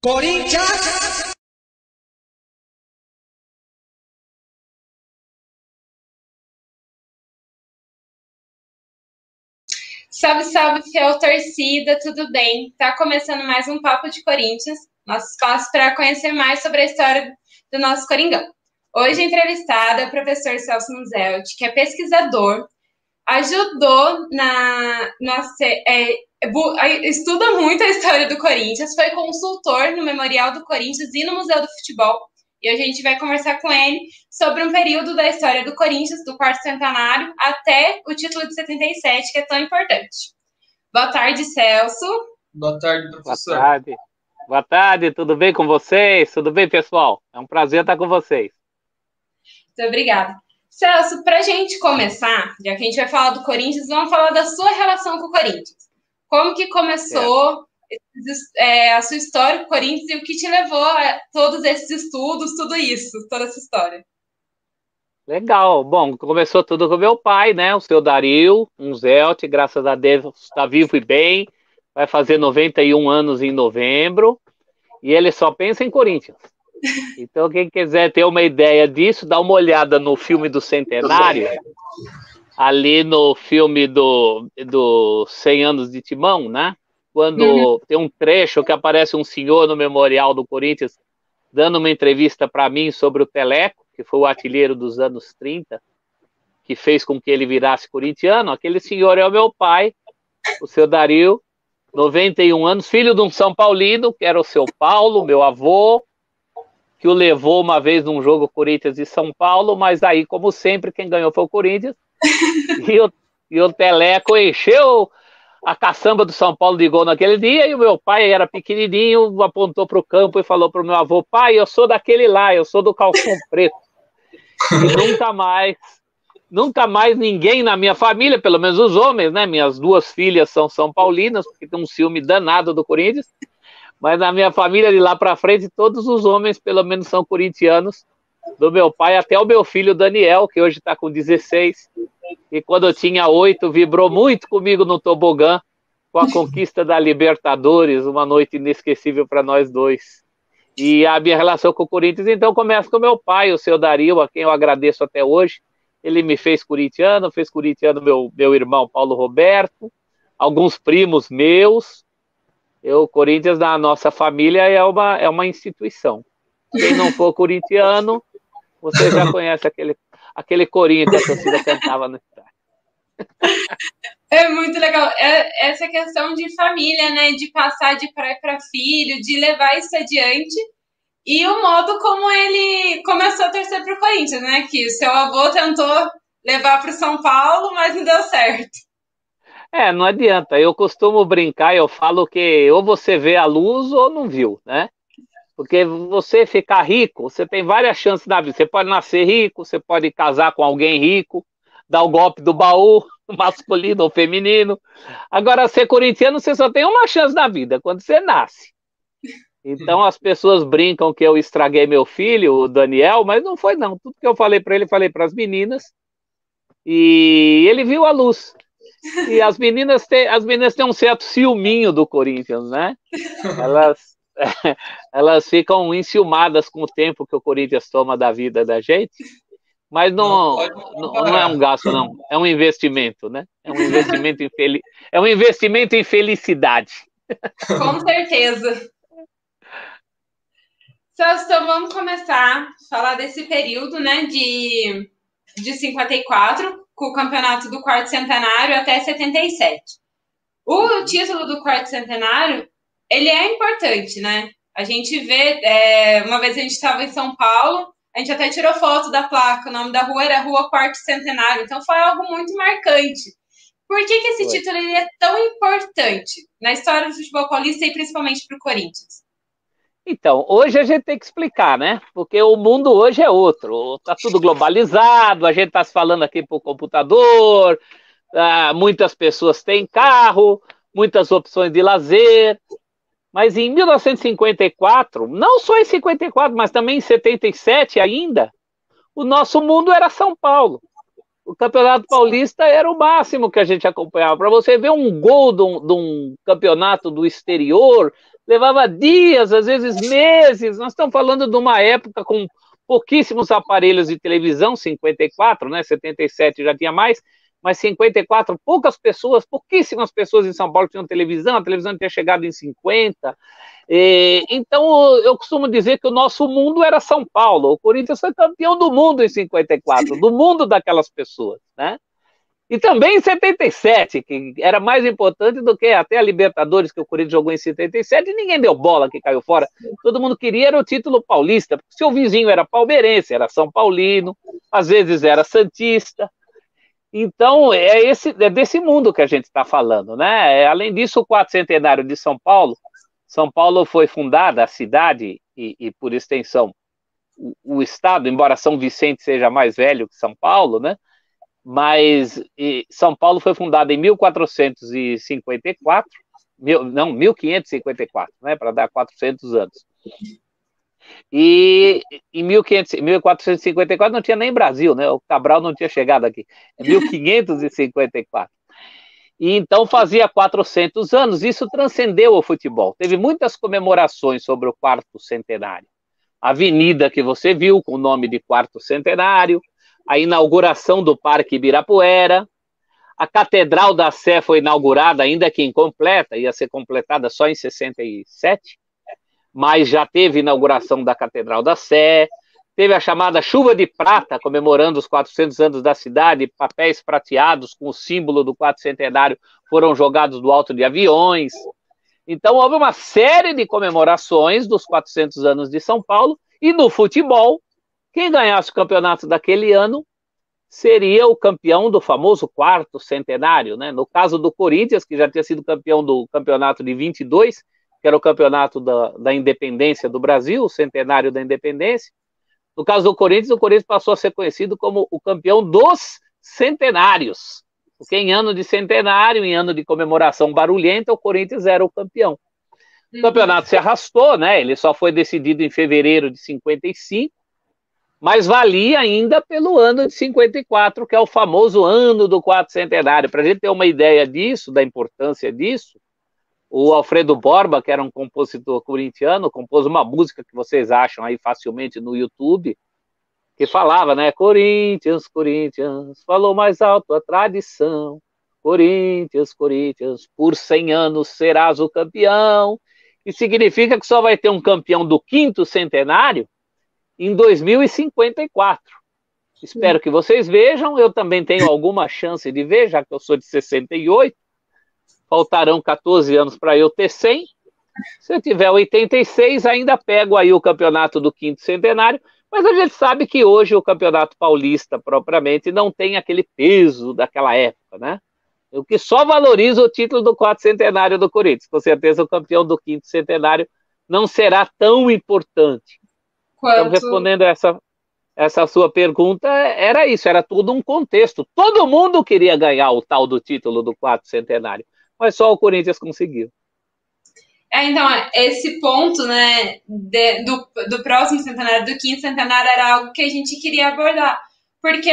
Corinthians! Salve, salve, fiel torcida, tudo bem? Tá começando mais um Papo de Corinthians, nosso espaço para conhecer mais sobre a história do nosso Coringão. Hoje, entrevistada é o professor Celso Musetti, que é pesquisador, ajudou estuda muito a história do Corinthians, foi consultor no Memorial do Corinthians e no Museu do Futebol. E hoje a gente vai conversar com ele sobre um período da história do Corinthians, do quarto centenário, até o título de 77, que é tão importante. Boa tarde, Celso. Boa tarde, professor. Boa tarde. Boa tarde, tudo bem com vocês? Tudo bem, pessoal? É um prazer estar com vocês. Muito obrigada. Celso, para a gente começar, já que a gente vai falar do Corinthians, vamos falar da sua relação com o Corinthians. Como que começou a sua história com o Corinthians e o que te levou a todos esses estudos, tudo isso, toda essa história? Legal. Bom, começou tudo com meu pai, né? O seu Dario, um Zelt, graças a Deus, está vivo e bem. Vai fazer 91 anos em novembro. E ele só pensa em Corinthians. Então, quem quiser ter uma ideia disso, dá uma olhada no filme do Centenário, ali no filme do 100 anos de Timão, né? Quando tem um trecho que aparece um senhor no Memorial do Corinthians dando uma entrevista para mim sobre o Teleco, que foi o artilheiro dos anos 30, que fez com que ele virasse corintiano. Aquele senhor é o meu pai, o seu Dario, 91 anos, filho de um São Paulino, que era o seu Paulo, meu avô, que o levou uma vez num jogo Corinthians e São Paulo, mas aí, como sempre, quem ganhou foi o Corinthians. E o Teleco encheu a caçamba do São Paulo de gol naquele dia, e o meu pai era pequenininho, apontou para o campo e falou para o meu avô: pai, eu sou daquele lá, eu sou do calção preto. E nunca mais ninguém na minha família, pelo menos os homens, né? Minhas duas filhas são São Paulinas, porque tem um ciúme danado do Corinthians, mas na minha família de lá para frente, todos os homens, pelo menos, são corintianos, do meu pai até o meu filho Daniel, que hoje está com 16, e quando eu tinha 8, vibrou muito comigo no tobogã, com a conquista da Libertadores, uma noite inesquecível para nós dois. E a minha relação com o Corinthians, então, começa com meu pai, o seu Dario, a quem eu agradeço até hoje. Ele me fez corintiano meu irmão Paulo Roberto, alguns primos meus. O Corinthians, na nossa família, é uma instituição. Quem não for corintiano, você já conhece aquele corinho que a torcida cantava no estádio. É muito legal. Essa questão de família, né? De passar de pai para filho, de levar isso adiante. E o modo como ele começou a torcer para o Corinthians, né? Que o seu avô tentou levar para o São Paulo, mas não deu certo. Não adianta. Eu costumo brincar, eu falo que ou você vê a luz ou não viu, né? Porque você ficar rico, você tem várias chances na vida. Você pode nascer rico, você pode casar com alguém rico, dar o golpe do baú, masculino ou feminino. Agora, ser corintiano, você só tem uma chance na vida, quando você nasce. Então, as pessoas brincam que eu estraguei meu filho, o Daniel, mas não foi não. Tudo que eu falei para ele, falei para as meninas, e ele viu a luz. E as meninas têm um certo ciúminho do Corinthians, né? Elas ficam enciumadas com o tempo que o Corinthians toma da vida da gente, mas não é um gasto, não. É um investimento, né? É um investimento em felicidade. Com certeza. Então, vamos começar a falar desse período, né, de 54, com o campeonato do quarto centenário até 77. O título do quarto centenário, ele é importante, né? A gente vê, uma vez a gente estava em São Paulo, a gente até tirou foto da placa, o nome da rua era Rua Quarto Centenário, então foi algo muito marcante. Por que esse título ele é tão importante na história do futebol paulista e principalmente para o Corinthians? Então, hoje a gente tem que explicar, né? Porque o mundo hoje é outro. Está tudo globalizado, a gente está se falando aqui por computador, muitas pessoas têm carro, muitas opções de lazer. Mas em 1954, não só em 54, mas também em 77 ainda, o nosso mundo era São Paulo. O Campeonato Paulista era o máximo que a gente acompanhava. Para você ver um gol de um campeonato do exterior, levava dias, às vezes meses. Nós estamos falando de uma época com pouquíssimos aparelhos de televisão, 54, né? 77 já tinha mais, mas 54, pouquíssimas pessoas em São Paulo tinham televisão, a televisão tinha chegado em 50. Então, eu costumo dizer que o nosso mundo era São Paulo. O Corinthians foi campeão do mundo em 54, do mundo daquelas pessoas, né? E também em 77, que era mais importante do que até a Libertadores, que o Corinthians jogou em 77, e ninguém deu bola, que caiu fora. Todo mundo queria era o título paulista, porque seu vizinho era palmeirense, era São Paulino, às vezes era santista. Então, é desse mundo que a gente está falando, né? Além disso, o 400º de São Paulo foi fundada, a cidade, e por extensão, o estado, embora São Vicente seja mais velho que São Paulo, né? Mas São Paulo foi fundada em 1454, 1554, né? Para dar 400 anos. E em 1454 não tinha nem Brasil, né? O Cabral não tinha chegado aqui. É 1554. E então fazia 400 anos, isso transcendeu o futebol. Teve muitas comemorações sobre o quarto centenário. A avenida que você viu com o nome de quarto centenário, a inauguração do Parque Ibirapuera, a Catedral da Sé foi inaugurada, ainda que incompleta, ia ser completada só em 67, mas já teve inauguração da Catedral da Sé, teve a chamada Chuva de Prata, comemorando os 400 anos da cidade, papéis prateados com o símbolo do quarto centenário foram jogados do alto de aviões. Então houve uma série de comemorações dos 400 anos de São Paulo, e no futebol, quem ganhasse o campeonato daquele ano seria o campeão do famoso quarto centenário, né? No caso do Corinthians, que já tinha sido campeão do campeonato de 22, que era o campeonato da independência do Brasil, o centenário da independência. No caso do Corinthians, o Corinthians passou a ser conhecido como o campeão dos centenários, porque em ano de centenário, em ano de comemoração barulhenta, o Corinthians era o campeão. O campeonato se arrastou, né? Ele só foi decidido em fevereiro de 55, mas valia ainda pelo ano de 54, que é o famoso ano do quarto centenário. Para a gente ter uma ideia disso, da importância disso, o Alfredo Borba, que era um compositor corintiano, compôs uma música que vocês acham aí facilmente no YouTube, que falava, né? Corinthians, Corinthians, falou mais alto a tradição. Corinthians, Corinthians, por 100 anos serás o campeão. E significa que só vai ter um campeão do quinto centenário em 2054. Espero que vocês vejam. Eu também tenho alguma chance de ver, já que eu sou de 68. Faltarão 14 anos para eu ter 100. Se eu tiver 86, ainda pego aí o campeonato do quinto centenário, mas a gente sabe que hoje o campeonato paulista, propriamente, não tem aquele peso daquela época, né? O que só valoriza o título do quarto centenário do Corinthians. Com certeza o campeão do quinto centenário não será tão importante. Então, respondendo essa sua pergunta, era isso, era todo um contexto. Todo mundo queria ganhar o tal do título do quarto centenário, mas só o Corinthians conseguiu. Então, esse ponto, né, do próximo centenário, do quinto centenário, era algo que a gente queria abordar. Porque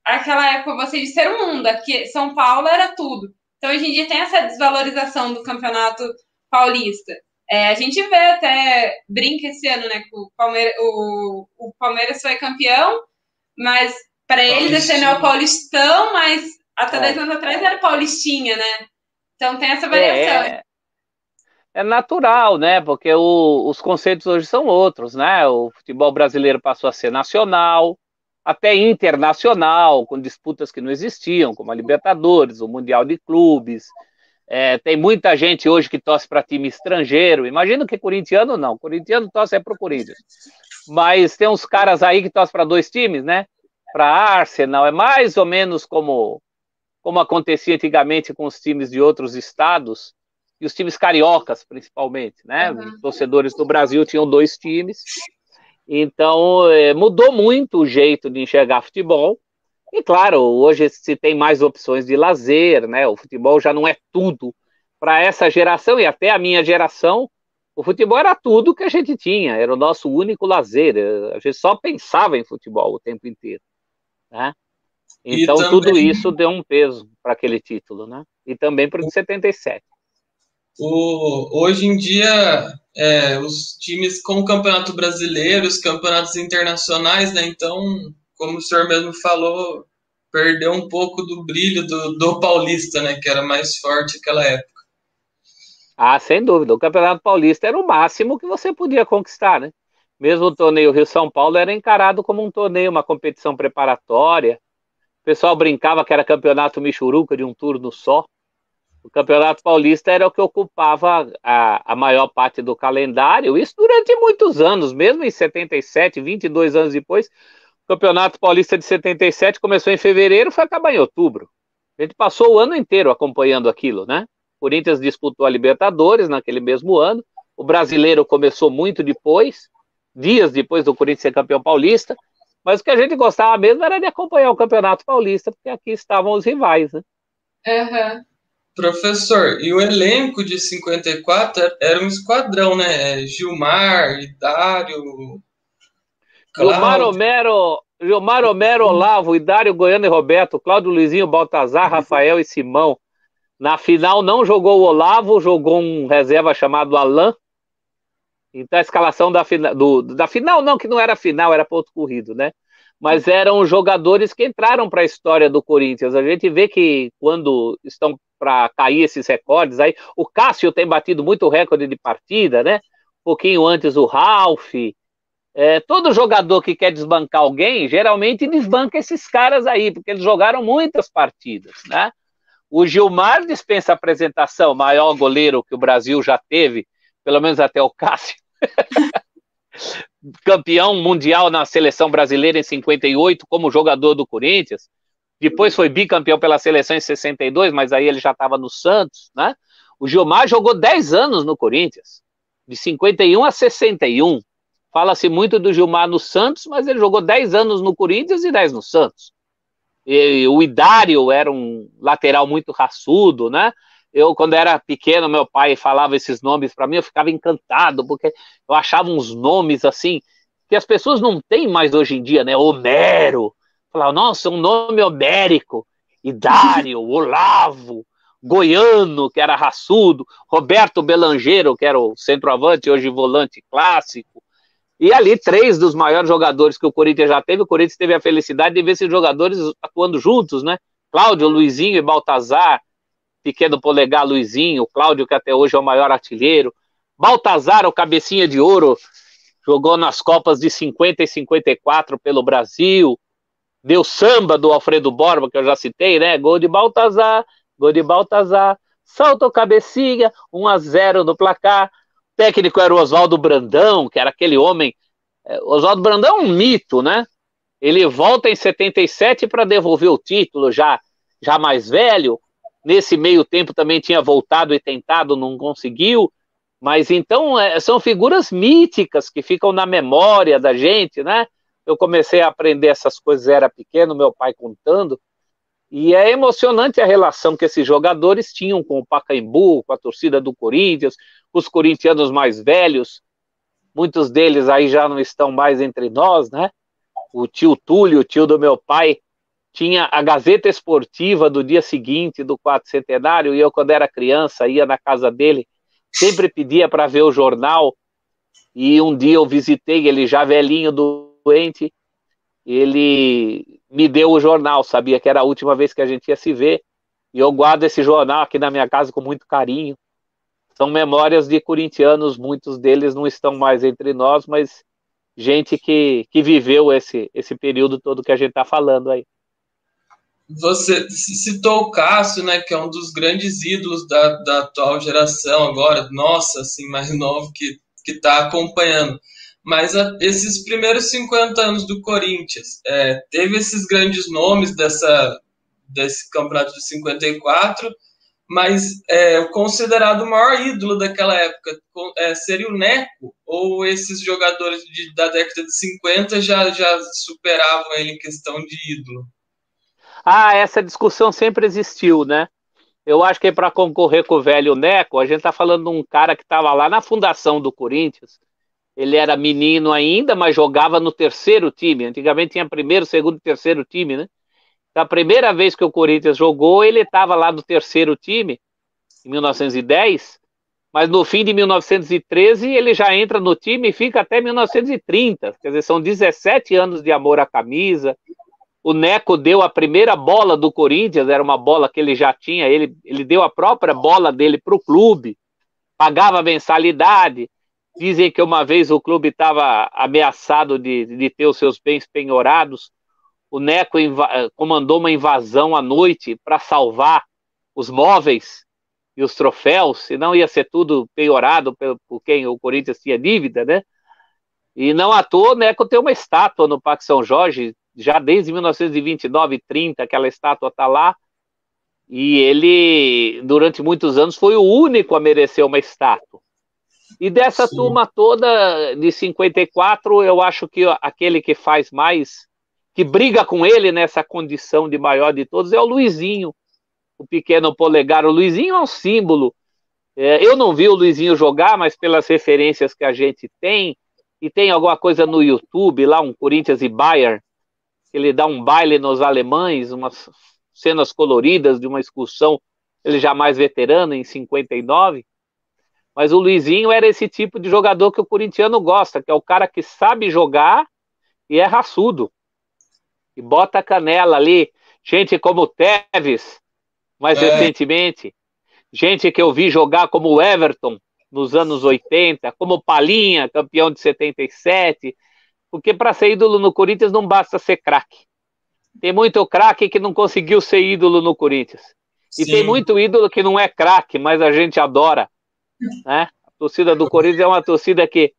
aquela época, vocês disseram o mundo, aqui São Paulo era tudo. Então, hoje em dia tem essa desvalorização do campeonato paulista. A gente vê até, brinca esse ano, né, que o Palmeiras foi campeão, mas para eles esse ano é o Paulistão, mas até 10 anos atrás era Paulistinha, né? Então tem essa variação. É natural, né? Porque os conceitos hoje são outros, né? O futebol brasileiro passou a ser nacional, até internacional, com disputas que não existiam, como a Libertadores, o Mundial de Clubes. Tem muita gente hoje que torce para time estrangeiro. Imagino que corintiano não. Corintiano torce para o Corinthians. Mas tem uns caras aí que torcem para 2 times, né? Para Arsenal. É mais ou menos como acontecia antigamente com os times de outros estados. E os times cariocas, principalmente, né? Os torcedores do Brasil tinham 2 times. Então, mudou muito o jeito de enxergar futebol. E, claro, hoje se tem mais opções de lazer, né? O futebol já não é tudo. Para essa geração, e até a minha geração, o futebol era tudo que a gente tinha. Era o nosso único lazer. A gente só pensava em futebol o tempo inteiro, né? E Então, tudo também isso deu um peso para aquele título, né? E também para o de 77. hoje em dia, os times com o Campeonato Brasileiro, os campeonatos internacionais, né? Então, como o senhor mesmo falou, perdeu um pouco do brilho do Paulista, né? Que era mais forte naquela época. Ah, sem dúvida. O Campeonato Paulista era o máximo que você podia conquistar, né? Mesmo o torneio Rio-São Paulo era encarado como um torneio, uma competição preparatória. O pessoal brincava que era campeonato Michuruca de um turno só. O Campeonato Paulista era o que ocupava a maior parte do calendário, isso durante muitos anos, mesmo em 77, 22 anos depois. O Campeonato Paulista de 77 começou em fevereiro e foi acabar em outubro. A gente passou o ano inteiro acompanhando aquilo, né? O Corinthians disputou a Libertadores naquele mesmo ano. O brasileiro começou muito depois, dias depois do Corinthians ser campeão paulista. Mas o que a gente gostava mesmo era de acompanhar o Campeonato Paulista, porque aqui estavam os rivais, né? Aham. Professor, e o elenco de 54 era um esquadrão, né? Gilmar, Idário, Cláudio. Gilmar Homero, Olavo, Idário, Goiano e Roberto, Cláudio Luizinho, Baltazar, Rafael e Simão. Na final não jogou o Olavo, jogou um reserva chamado Alain. Então a escalação da final, não, que não era final, era ponto corrido, né? Mas eram jogadores que entraram para a história do Corinthians. A gente vê que quando estão para cair esses recordes, aí o Cássio tem batido muito recorde de partida, né? Um pouquinho antes o Ralf. Todo jogador que quer desbancar alguém, geralmente desbanca esses caras aí, porque eles jogaram muitas partidas, né? O Gilmar dispensa apresentação, maior goleiro que o Brasil já teve, pelo menos até o Cássio. Campeão mundial na seleção brasileira em 58 como jogador do Corinthians. Depois foi bicampeão pela seleção em 62, mas aí ele já estava no Santos, né? O Gilmar jogou 10 anos no Corinthians, de 51 a 61. Fala-se muito do Gilmar no Santos, mas ele jogou 10 anos no Corinthians e 10 no Santos. E o Idário era um lateral muito raçudo, né? Eu, quando era pequeno, meu pai falava esses nomes para mim, eu ficava encantado, porque eu achava uns nomes assim, que as pessoas não têm mais hoje em dia, né? Homero. Falava, nossa, um nome homérico. Idário, Olavo, Goiano, que era raçudo, Roberto Belangeiro, que era o centroavante, hoje volante clássico. E ali, três dos maiores jogadores que o Corinthians já teve, o Corinthians teve a felicidade de ver esses jogadores atuando juntos, né? Cláudio, Luizinho e Baltazar, Pequeno Polegar, Luizinho, Cláudio, que até hoje é o maior artilheiro, Baltazar, o cabecinha de ouro, jogou nas Copas de 50 e 54 pelo Brasil, deu samba do Alfredo Borba, que eu já citei, né? Gol de Baltazar, salta o cabecinha, 1-0 no placar. O técnico era o Oswaldo Brandão, que era aquele homem. Oswaldo Brandão é um mito, né? Ele volta em 77 para devolver o título, já mais velho. Nesse meio tempo também tinha voltado e tentado, não conseguiu. Mas então são figuras míticas que ficam na memória da gente, né? Eu comecei a aprender essas coisas, era pequeno, meu pai contando. E é emocionante a relação que esses jogadores tinham com o Pacaembu, com a torcida do Corinthians, com os corintianos mais velhos. Muitos deles aí já não estão mais entre nós, né? O tio Túlio, o tio do meu pai, tinha a Gazeta Esportiva do dia seguinte do 400º, e eu, quando era criança, ia na casa dele, sempre pedia para ver o jornal, e um dia eu visitei ele já velhinho, doente, ele me deu o jornal, sabia que era a última vez que a gente ia se ver, e eu guardo esse jornal aqui na minha casa com muito carinho. São memórias de corintianos, muitos deles não estão mais entre nós, mas gente que viveu esse período todo que a gente está falando aí. Você citou o Cássio, né, que é um dos grandes ídolos da atual geração agora, nossa, assim, mais novo que está acompanhando. Mas esses primeiros 50 anos do Corinthians, teve esses grandes nomes desse campeonato de 54, mas o considerado o maior ídolo daquela época seria o Neco, ou esses jogadores da década de 50 já superavam ele em questão de ídolo? Essa discussão sempre existiu, né? Eu acho que para concorrer com o velho Neco, a gente está falando de um cara que estava lá na fundação do Corinthians. Ele era menino ainda, mas jogava no terceiro time. Antigamente tinha primeiro, segundo e terceiro time, né? Da primeira vez que o Corinthians jogou, ele estava lá no terceiro time, em 1910, mas no fim de 1913 ele já entra no time e fica até 1930. Quer dizer, são 17 anos de amor à camisa. O Neco deu a primeira bola do Corinthians, era uma bola que ele já tinha, ele deu a própria bola dele para o clube, pagava mensalidade. Dizem que uma vez o clube estava ameaçado de ter os seus bens penhorados. O Neco comandou uma invasão à noite para salvar os móveis e os troféus, senão ia ser tudo penhorado por quem o Corinthians tinha dívida, né? E não à toa o Neco tem uma estátua no Parque São Jorge, já desde 1929, 30, aquela estátua está lá, e ele, durante muitos anos, foi o único a merecer uma estátua. E dessa Sim. turma toda de 54, eu acho que aquele que faz mais, que briga com ele nessa condição de maior de todos, é o Luizinho, o pequeno polegar. O Luizinho é um símbolo. Eu não vi o Luizinho jogar, mas pelas referências que a gente tem, e tem alguma coisa no YouTube, lá um Corinthians e Bayern, ele dá um baile nos alemães, umas cenas coloridas de uma excursão, ele já mais veterano, em 59, mas o Luizinho era esse tipo de jogador que o corintiano gosta, que é o cara que sabe jogar e é raçudo, e bota a canela ali, gente como o Tevez, mais recentemente, gente que eu vi jogar como o Everton, nos anos 80, como o Palinha, campeão de 77, porque para ser ídolo no Corinthians não basta ser craque. Tem muito craque que não conseguiu ser ídolo no Corinthians. E Sim. tem muito ídolo que não é craque, mas a gente adora, né? A torcida do Corinthians é uma torcida que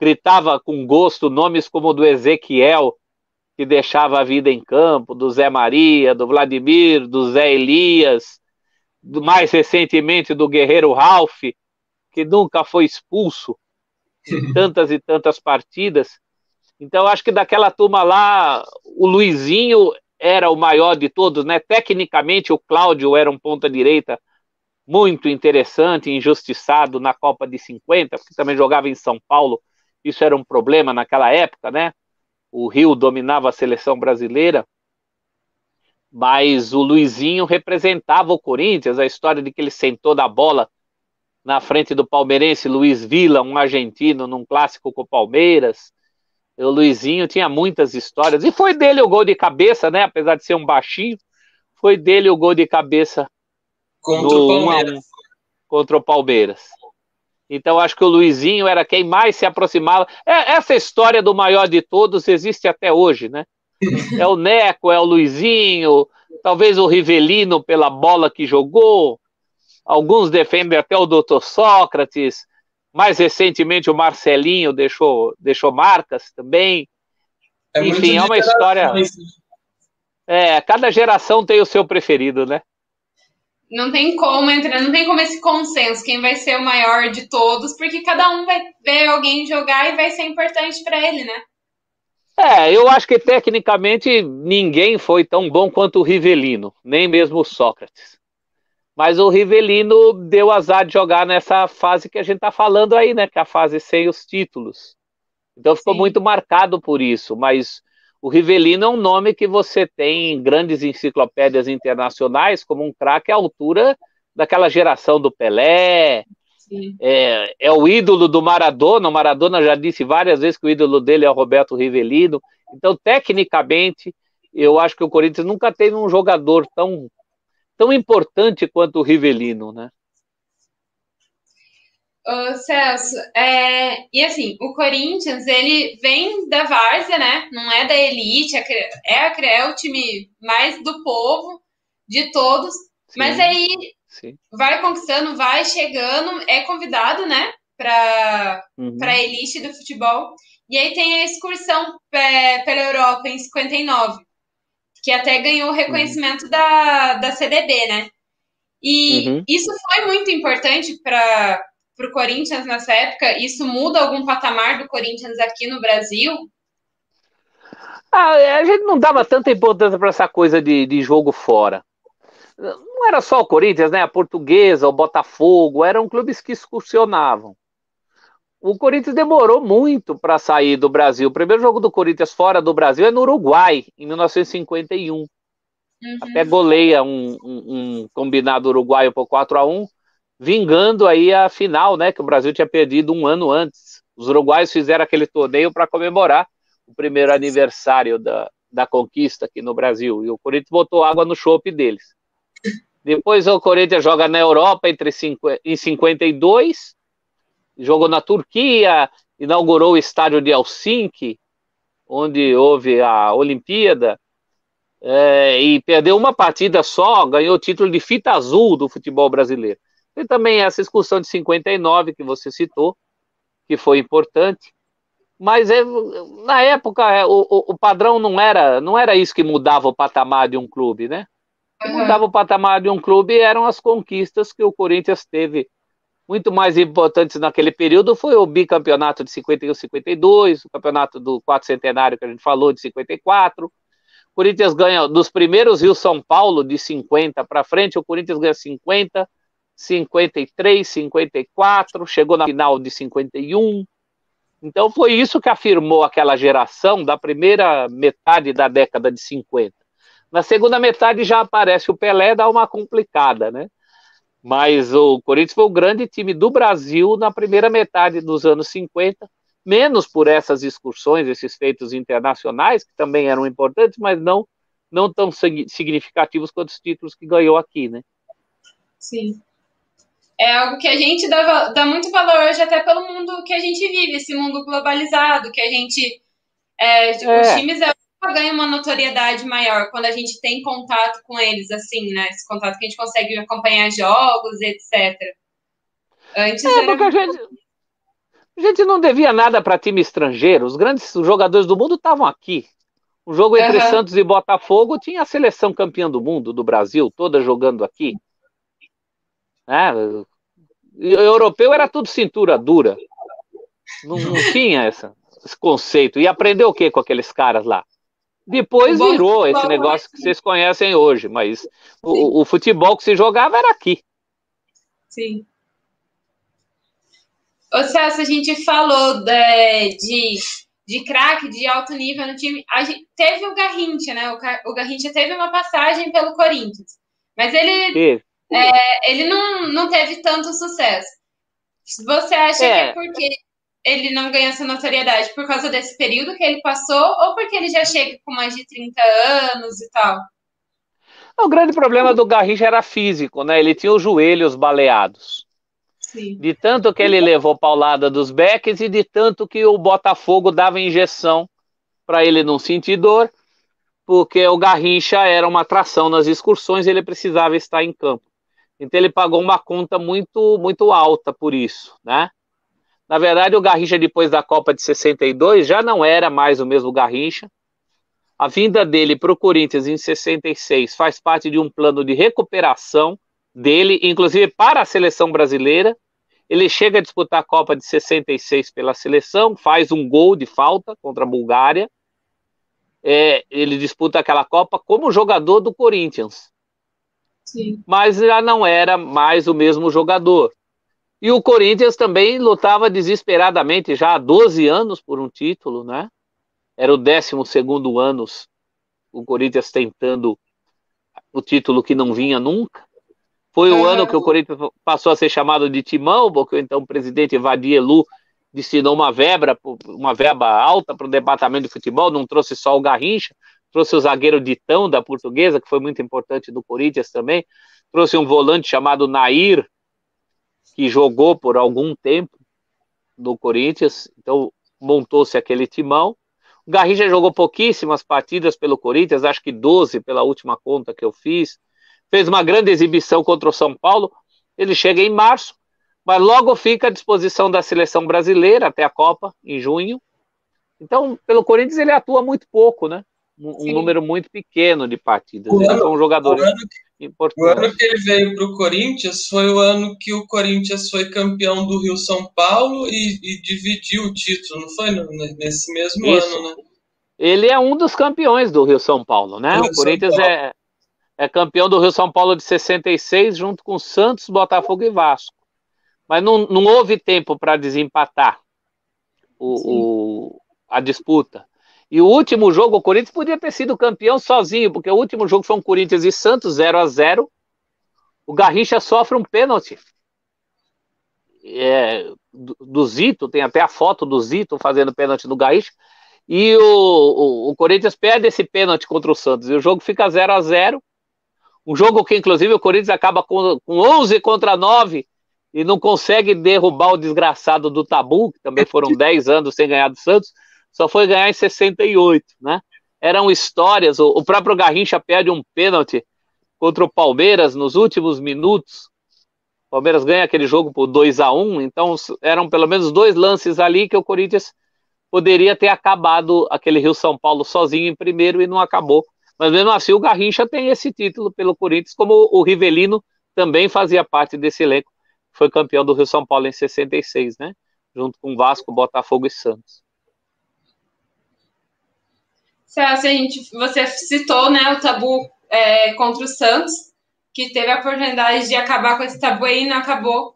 gritava com gosto nomes como o do Ezequiel, que deixava a vida em campo, do Zé Maria, do Vladimir, do Zé Elias, mais recentemente do Guerreiro Ralph, que nunca foi expulso em tantas e tantas partidas. Então, acho que daquela turma lá, o Luizinho era o maior de todos, né? Tecnicamente, o Cláudio era um ponta-direita muito interessante, injustiçado na Copa de 50, porque também jogava em São Paulo. Isso era um problema naquela época, né? O Rio dominava a seleção brasileira, mas o Luizinho representava o Corinthians, a história de que ele sentou na bola na frente do palmeirense Luiz Villa, um argentino, num clássico com o Palmeiras. O Luizinho tinha muitas histórias, e foi dele o gol de cabeça, né? Apesar de ser um baixinho, foi dele o gol de cabeça Contra o no 1 a Palmeiras. 1 contra o Palmeiras. Então acho que o Luizinho era quem mais se aproximava. Essa história do maior de todos existe até hoje, né? É o Neco, é o Luizinho, talvez o Rivelino pela bola que jogou. Alguns defendem até o Dr. Sócrates. Mais recentemente o Marcelinho deixou marcas também. É muito Enfim, é de uma história. gerações. Cada geração tem o seu preferido, né? Não tem como entrar, não tem como esse consenso, quem vai ser o maior de todos, porque cada um vai ver alguém jogar e vai ser importante para ele, né? Eu acho que tecnicamente ninguém foi tão bom quanto o Rivelino, nem mesmo o Sócrates. Mas o Rivelino deu azar de jogar nessa fase que a gente está falando aí, né? Que é a fase sem os títulos. Então ficou Sim. muito marcado por isso. Mas o Rivelino é um nome que você tem em grandes enciclopédias internacionais como um craque à altura daquela geração do Pelé. Sim. É o ídolo do Maradona. O Maradona já disse várias vezes que o ídolo dele é o Roberto Rivelino. Então, tecnicamente, eu acho que o Corinthians nunca teve um jogador tão importante quanto o Rivelino, né? Ô, Celso, e assim, o Corinthians, ele vem da várzea, né? Não é da elite, é o time mais do povo, de todos, Sim, mas aí sim. vai conquistando, vai chegando, é convidado, né? Para a elite do futebol. E aí tem a excursão pela Europa em 59, que até ganhou o reconhecimento da CDB, né? E isso foi muito importante para o Corinthians nessa época. Isso muda algum patamar do Corinthians aqui no Brasil? A gente não dava tanta importância para essa coisa de jogo fora. Não era só o Corinthians, né? A Portuguesa, o Botafogo, eram clubes que excursionavam. O Corinthians demorou muito para sair do Brasil. O primeiro jogo do Corinthians fora do Brasil é no Uruguai, em 1951. Até goleia um combinado uruguaio por 4-1, vingando aí a final, né, que o Brasil tinha perdido um ano antes. Os uruguaios fizeram aquele torneio para comemorar o primeiro aniversário da conquista aqui no Brasil, e o Corinthians botou água no chope deles. Depois o Corinthians joga na Europa em 52, jogou na Turquia, inaugurou o estádio de Helsinki, onde houve a Olimpíada, e perdeu uma partida só, ganhou o título de fita azul do futebol brasileiro. E também essa excursão de 59 que você citou, que foi importante, mas na época o padrão não era isso que mudava o patamar de um clube, né? O que mudava o patamar de um clube eram as conquistas que o Corinthians teve. Muito mais importantes naquele período foi o bicampeonato de 51, 52, o campeonato do quarto centenário que a gente falou, de 54. O Corinthians ganha dos primeiros Rio-São Paulo, de 50 para frente, o Corinthians ganha 50, 53, 54, chegou na final de 51. Então foi isso que afirmou aquela geração da primeira metade da década de 50. Na segunda metade já aparece o Pelé, dá uma complicada, né? Mas o Corinthians foi o grande time do Brasil na primeira metade dos anos 50, menos por essas excursões, esses feitos internacionais, que também eram importantes, mas não tão significativos quanto os títulos que ganhou aqui, né? Sim. É algo que a gente dá muito valor hoje, até pelo mundo que a gente vive, esse mundo globalizado, que a gente... Os times ganham uma notoriedade maior quando a gente tem contato com eles, assim, né? Esse contato que a gente consegue acompanhar jogos, etc. Antes porque a gente não devia nada para time estrangeiro. Os grandes jogadores do mundo estavam aqui. O jogo entre Santos e Botafogo tinha a seleção campeã do mundo, do Brasil, toda jogando aqui. O europeu era tudo cintura dura. Não tinha esse conceito. E aprendeu o que com aqueles caras lá? Depois virou esse negócio que vocês conhecem hoje, mas o futebol que se jogava era aqui. Sim. Ô Celso, a gente falou de craque, de alto nível no time. Teve o Garrincha, né? O Garrincha teve uma passagem pelo Corinthians, mas ele não teve tanto sucesso. Você acha que é porque ele não ganhou essa notoriedade por causa desse período que ele passou, ou porque ele já chega com mais de 30 anos e tal? O grande problema do Garrincha era físico, né? Ele tinha os joelhos baleados. Sim. De tanto que ele levou paulada dos backs e de tanto que o Botafogo dava injeção para ele não sentir dor, porque o Garrincha era uma atração nas excursões e ele precisava estar em campo. Então ele pagou uma conta muito, muito alta por isso, né? Na verdade, o Garrincha, depois da Copa de 62, já não era mais o mesmo Garrincha. A vinda dele para o Corinthians em 66 faz parte de um plano de recuperação dele, inclusive para a seleção brasileira. Ele chega a disputar a Copa de 66 pela seleção, faz um gol de falta contra a Bulgária. Ele disputa aquela Copa como jogador do Corinthians. Sim. Mas já não era mais o mesmo jogador. E o Corinthians também lutava desesperadamente já há 12 anos por um título, né? Era o 12º ano o Corinthians tentando o título que não vinha nunca. Foi o ano que o Corinthians passou a ser chamado de Timão, porque então o presidente Vadielu destinou uma verba alta para o departamento de futebol, não trouxe só o Garrincha, trouxe o zagueiro Ditão da Portuguesa, que foi muito importante do Corinthians também, trouxe um volante chamado Nair, que jogou por algum tempo no Corinthians, então montou-se aquele timão. O Garrincha jogou pouquíssimas partidas pelo Corinthians, acho que 12 pela última conta que eu fiz, fez uma grande exibição contra o São Paulo, ele chega em março, mas logo fica à disposição da seleção brasileira até a Copa, em junho. Então, pelo Corinthians ele atua muito pouco, né? Um número muito pequeno de partidas. Ele foi um jogador importante. O ano que ele veio para o Corinthians foi o ano que o Corinthians foi campeão do Rio-São Paulo e dividiu o título, não foi? Nesse mesmo ano, né? Ele é um dos campeões do Rio-São Paulo, né? O Corinthians é campeão do Rio-São Paulo de 66, junto com Santos, Botafogo e Vasco. Mas não houve tempo para desempatar a disputa. E o último jogo, o Corinthians podia ter sido campeão sozinho, porque o último jogo foi um Corinthians e Santos, 0-0. O Garrincha sofre um pênalti. Do Zito, tem até a foto do Zito fazendo pênalti no Garrincha. E o Corinthians perde esse pênalti contra o Santos. E o jogo fica 0-0. Um jogo que, inclusive, o Corinthians acaba com 11 contra 9 e não consegue derrubar o desgraçado do Tabu, que também foram 10 anos sem ganhar do Santos, só foi ganhar em 68, né? Eram histórias, o próprio Garrincha perde um pênalti contra o Palmeiras nos últimos minutos, o Palmeiras ganha aquele jogo por 2-1, então eram pelo menos 2 lances ali que o Corinthians poderia ter acabado aquele Rio-São Paulo sozinho em primeiro e não acabou. Mas mesmo assim o Garrincha tem esse título pelo Corinthians, como o Rivelino também fazia parte desse elenco, foi campeão do Rio-São Paulo em 66, né? Junto com Vasco, Botafogo e Santos. Você citou, né, o tabu contra o Santos, que teve a oportunidade de acabar com esse tabu aí e não acabou.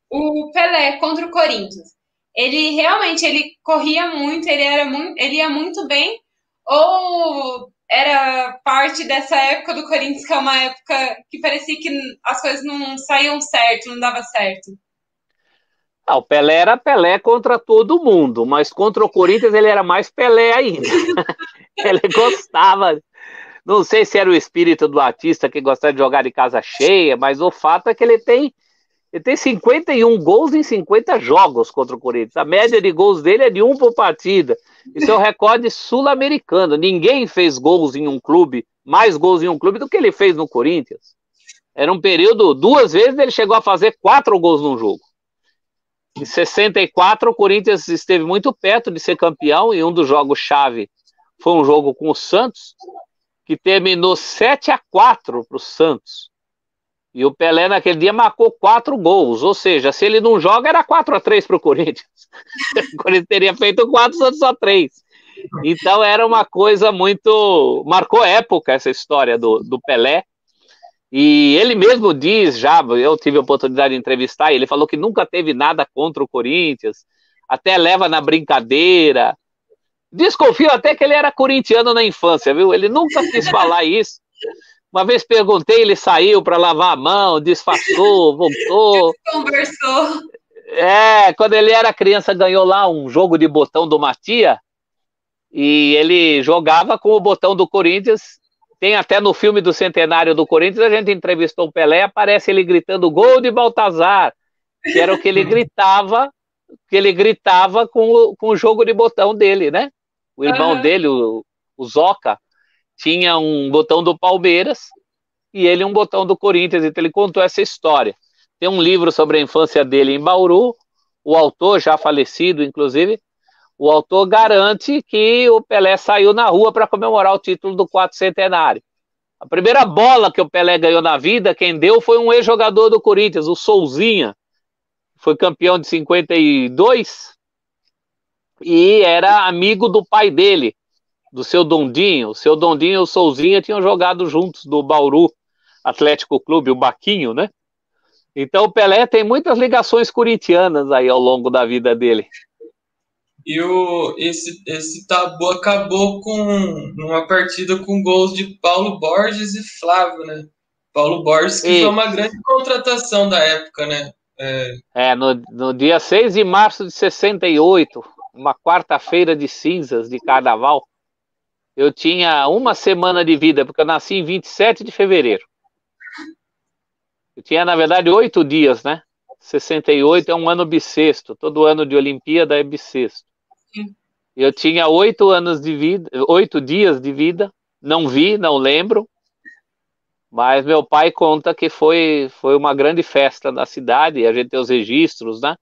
O Pelé contra o Corinthians. Ele realmente corria muito, ele ia muito bem, ou era parte dessa época do Corinthians, que é uma época que parecia que as coisas não saíam certo, não dava certo? O Pelé era Pelé contra todo mundo, mas contra o Corinthians ele era mais Pelé ainda. Ele gostava, não sei se era o espírito do artista que gostava de jogar de casa cheia, mas o fato é que ele tem 51 gols em 50 jogos contra o Corinthians. A média de gols dele é de 1 por partida. Isso é um recorde sul-americano. Ninguém fez gols em um clube, mais gols em um clube do que ele fez no Corinthians. Era um período, 2 vezes ele chegou a fazer 4 gols num jogo. Em 64, o Corinthians esteve muito perto de ser campeão, e um dos jogos-chave foi um jogo com o Santos, que terminou 7-4 para o Santos. E o Pelé naquele dia marcou 4 gols, ou seja, se ele não joga era 4-3 para o Corinthians. O Corinthians teria feito 4, Santos só 3. Então era uma coisa muito... Marcou época essa história do Pelé. E ele mesmo diz, eu tive a oportunidade de entrevistar, ele falou que nunca teve nada contra o Corinthians, até leva na brincadeira. Desconfio até que ele era corintiano na infância, viu? Ele nunca quis falar isso. Uma vez perguntei, ele saiu para lavar a mão, disfarçou, voltou. Conversou. Quando ele era criança, ganhou lá um jogo de botão do Matia, e ele jogava com o botão do Corinthians. Tem até no filme do centenário do Corinthians, a gente entrevistou o Pelé, aparece ele gritando gol de Baltazar, que era o que ele gritava com o jogo de botão dele, né? O irmão dele, o Zoca, tinha um botão do Palmeiras e ele um botão do Corinthians, então ele contou essa história. Tem um livro sobre a infância dele em Bauru, o autor, já falecido, inclusive, o autor garante que o Pelé saiu na rua para comemorar o título do 400º. A primeira bola que o Pelé ganhou na vida, quem deu foi um ex-jogador do Corinthians, o Souzinha, foi campeão de 52 e era amigo do pai dele, do seu Dondinho. O seu Dondinho e o Souzinha tinham jogado juntos do Bauru Atlético Clube, o Baquinho, né? Então o Pelé tem muitas ligações corintianas aí ao longo da vida dele. E esse tabu acabou com uma partida com gols de Paulo Borges e Flávio, né? Paulo Borges, que foi uma grande contratação da época, né? No dia 6 de março de 68, uma quarta-feira de cinzas de carnaval, eu tinha 1 semana de vida, porque eu nasci em 27 de fevereiro. Eu tinha, na verdade, 8 dias, né? 68 é um ano bissexto, todo ano de Olimpíada é bissexto. Eu tinha 8 anos de vida, 8 dias de vida, não vi, não lembro, mas meu pai conta que foi uma grande festa na cidade, a gente tem os registros, né?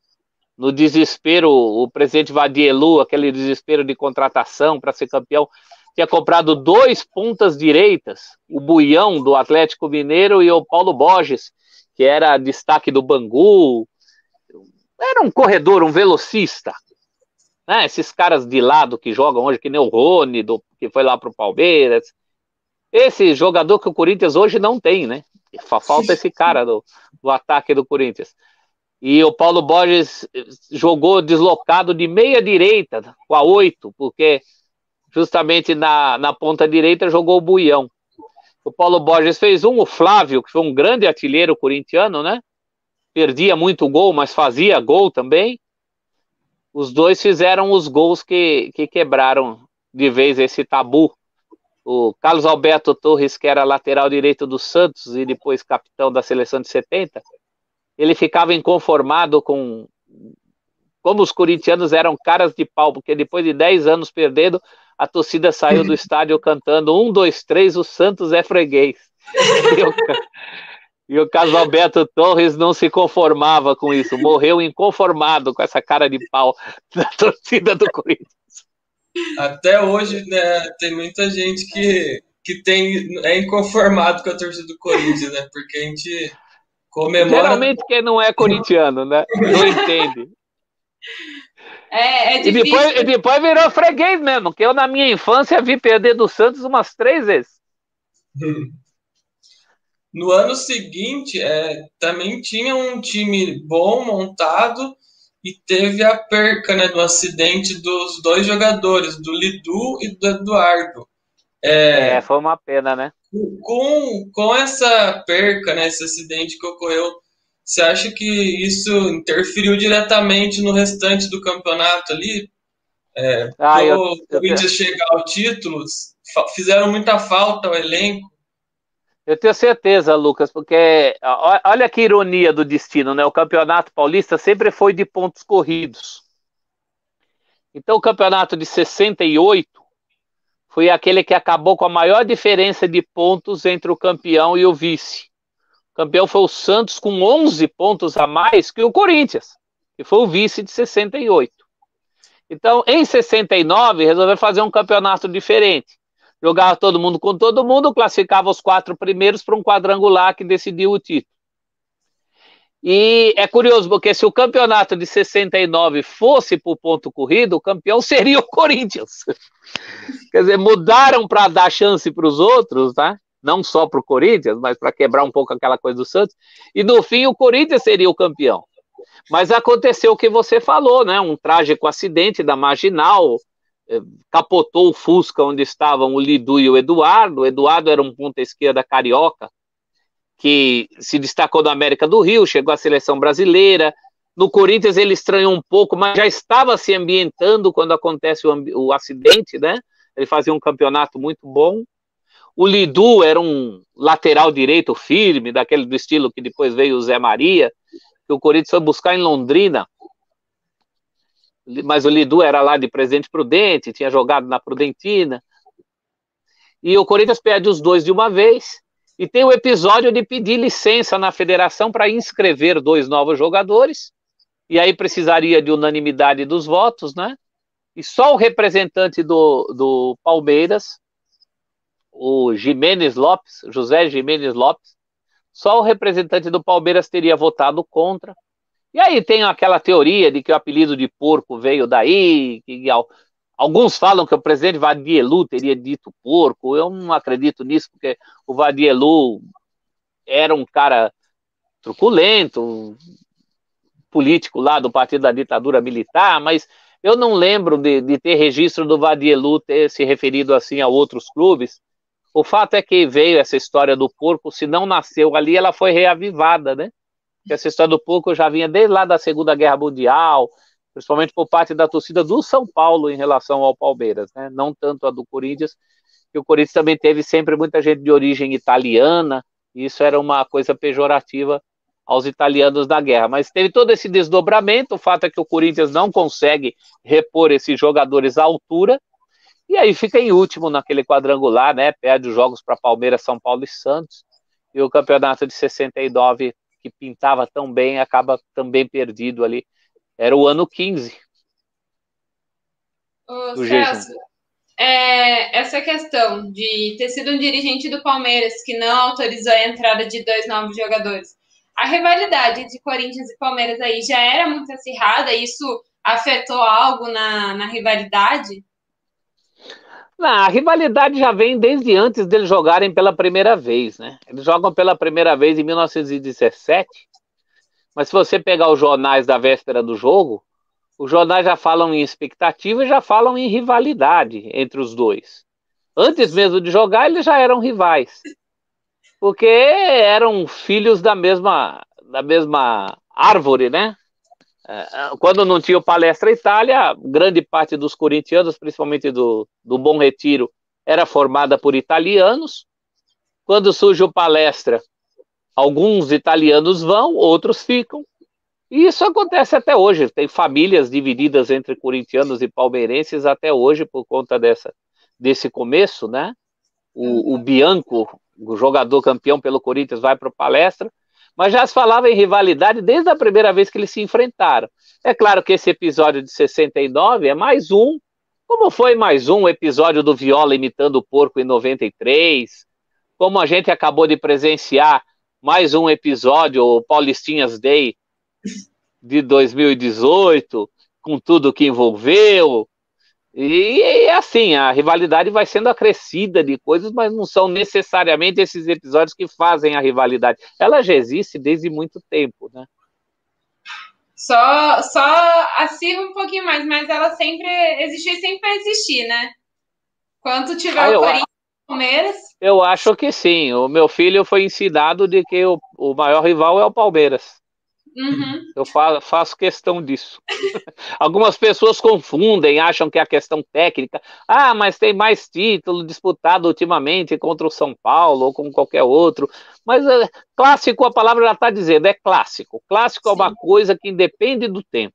No desespero, o presidente Vadielu, aquele desespero de contratação para ser campeão, tinha comprado 2 pontas direitas, o Buião do Atlético Mineiro e o Paulo Borges, que era destaque do Bangu, era um corredor, um velocista. Né? Esses caras de lado que jogam hoje, que nem o Rony, que foi lá pro Palmeiras. Esse jogador que o Corinthians hoje não tem, né? Falta esse cara do ataque do Corinthians. E o Paulo Borges jogou deslocado de meia direita, com a 8, porque justamente na ponta direita jogou o Buião. O Paulo Borges fez o Flávio, que foi um grande artilheiro corintiano, né? Perdia muito gol, mas fazia gol também. Os dois fizeram os gols que quebraram de vez esse tabu. O Carlos Alberto Torres, que era lateral direito do Santos e depois capitão da seleção de 70, ele ficava inconformado com como os corintianos eram caras de pau, porque depois de 10 anos perdendo, a torcida saiu do estádio cantando 1, 2, 3, o Santos é freguês. E o Carlos Alberto Torres não se conformava com isso, morreu inconformado com essa cara de pau da torcida do Corinthians. Até hoje, né, tem muita gente que é inconformado com a torcida do Corinthians, né? Porque a gente comemora... Geralmente quem não é corintiano, né? Não entende. É difícil. E depois virou freguês mesmo, que eu na minha infância vi perder do Santos umas 3 vezes. No ano seguinte, também tinha um time bom montado e teve a perca, né, do acidente dos 2 jogadores, do Lidu e do Eduardo. Foi uma pena, né? Com essa perca, né, esse acidente que ocorreu, você acha que isso interferiu diretamente no restante do campeonato ali? O Corinthians chegar ao título, fizeram muita falta ao elenco. Eu tenho certeza, Lucas, porque olha que ironia do destino, né? O Campeonato Paulista sempre foi de pontos corridos. Então o Campeonato de 68 foi aquele que acabou com a maior diferença de pontos entre o campeão e o vice. O campeão foi o Santos com 11 pontos a mais que o Corinthians, que foi o vice de 68. Então, em 69, resolveu fazer um campeonato diferente. Jogava todo mundo com todo mundo, classificava os 4 primeiros para um quadrangular que decidiu o título. E é curioso, porque se o campeonato de 69 fosse por ponto corrido, o campeão seria o Corinthians. Quer dizer, mudaram para dar chance para os outros, tá? Não só para o Corinthians, mas para quebrar um pouco aquela coisa do Santos. E no fim, o Corinthians seria o campeão. Mas aconteceu o que você falou, né? Um trágico acidente da Marginal, capotou o Fusca onde estavam o Lidu e o Eduardo. O Eduardo era um ponta-esquerda carioca, que se destacou na América do Rio, chegou à seleção brasileira. No Corinthians ele estranhou um pouco, mas já estava se ambientando quando acontece o acidente, né? Ele fazia um campeonato muito bom. O Lidu era um lateral direito firme, daquele do estilo que depois veio o Zé Maria, que o Corinthians foi buscar em Londrina. Mas o Lidu era lá de Presidente Prudente, tinha jogado na Prudentina. E o Corinthians perde os 2 de uma vez. E tem o episódio de pedir licença na federação para inscrever 2 novos jogadores. E aí precisaria de unanimidade dos votos, né? E só o representante do Palmeiras, o Jimenez Lopes, José Jimenez Lopes, só o representante do Palmeiras teria votado contra. E aí tem aquela teoria de que o apelido de porco veio daí, que alguns falam que o presidente Vadielu teria dito porco. Eu não acredito nisso, porque o Vadielu era um cara truculento, político lá do partido da ditadura militar, mas eu não lembro de ter registro do Vadielu ter se referido assim a outros clubes. O fato é que veio essa história do porco, se não nasceu ali, ela foi reavivada, né? Porque essa história do porco já vinha desde lá da Segunda Guerra Mundial, principalmente por parte da torcida do São Paulo em relação ao Palmeiras, né? Não tanto a do Corinthians, que o Corinthians também teve sempre muita gente de origem italiana, e isso era uma coisa pejorativa aos italianos da guerra. Mas teve todo esse desdobramento, o fato é que o Corinthians não consegue repor esses jogadores à altura, e aí fica em último naquele quadrangular, né? Perde os jogos para Palmeiras, São Paulo e Santos, e o campeonato de 69, que pintava tão bem, acaba também perdido ali. Era o ano 15. Ô, Celso, essa questão de ter sido um dirigente do Palmeiras que não autorizou a entrada de 2 novos jogadores, a rivalidade entre Corinthians e Palmeiras aí já era muito acirrada? Isso afetou algo na rivalidade? Não, a rivalidade já vem desde antes deles jogarem pela primeira vez, né? Eles jogam pela primeira vez em 1917, Mas se você pegar os jornais da véspera do jogo, os jornais já falam em expectativa e já falam em rivalidade entre os dois. Antes mesmo de jogar, eles já eram rivais. Porque eram filhos da mesma árvore, né? Quando não tinha o Palestra Itália, grande parte dos corintianos, principalmente do Bom Retiro, era formada por italianos. Quando surge o Palestra, alguns italianos vão, outros ficam. E isso acontece até hoje. Tem famílias divididas entre corintianos e palmeirenses até hoje por conta desse começo, né? O Bianco, o jogador campeão pelo Corinthians, vai para o Palestra, mas já se falava em rivalidade desde a primeira vez que eles se enfrentaram. É claro que esse episódio de 69 é mais um, como foi mais um episódio do Viola imitando o porco em 93, como a gente acabou de presenciar mais um episódio, o Paulistinhas Day de 2018, com tudo que envolveu. E assim, a rivalidade vai sendo acrescida de coisas, mas não são necessariamente esses episódios que fazem a rivalidade. Ela já existe desde muito tempo, né? Só acirra um pouquinho mais, mas ela sempre existiu e sempre vai existir, né? Quando tiver o Corinthians e o Palmeiras... Eu acho que sim. O meu filho foi ensinado de que o maior rival é o Palmeiras. Uhum. Eu faço questão disso. Algumas pessoas confundem, acham que é a questão técnica. Ah, mas tem mais título disputado ultimamente contra o São Paulo ou com qualquer outro. Mas clássico, a palavra já está dizendo, é clássico. Clássico é uma coisa que independe do tempo.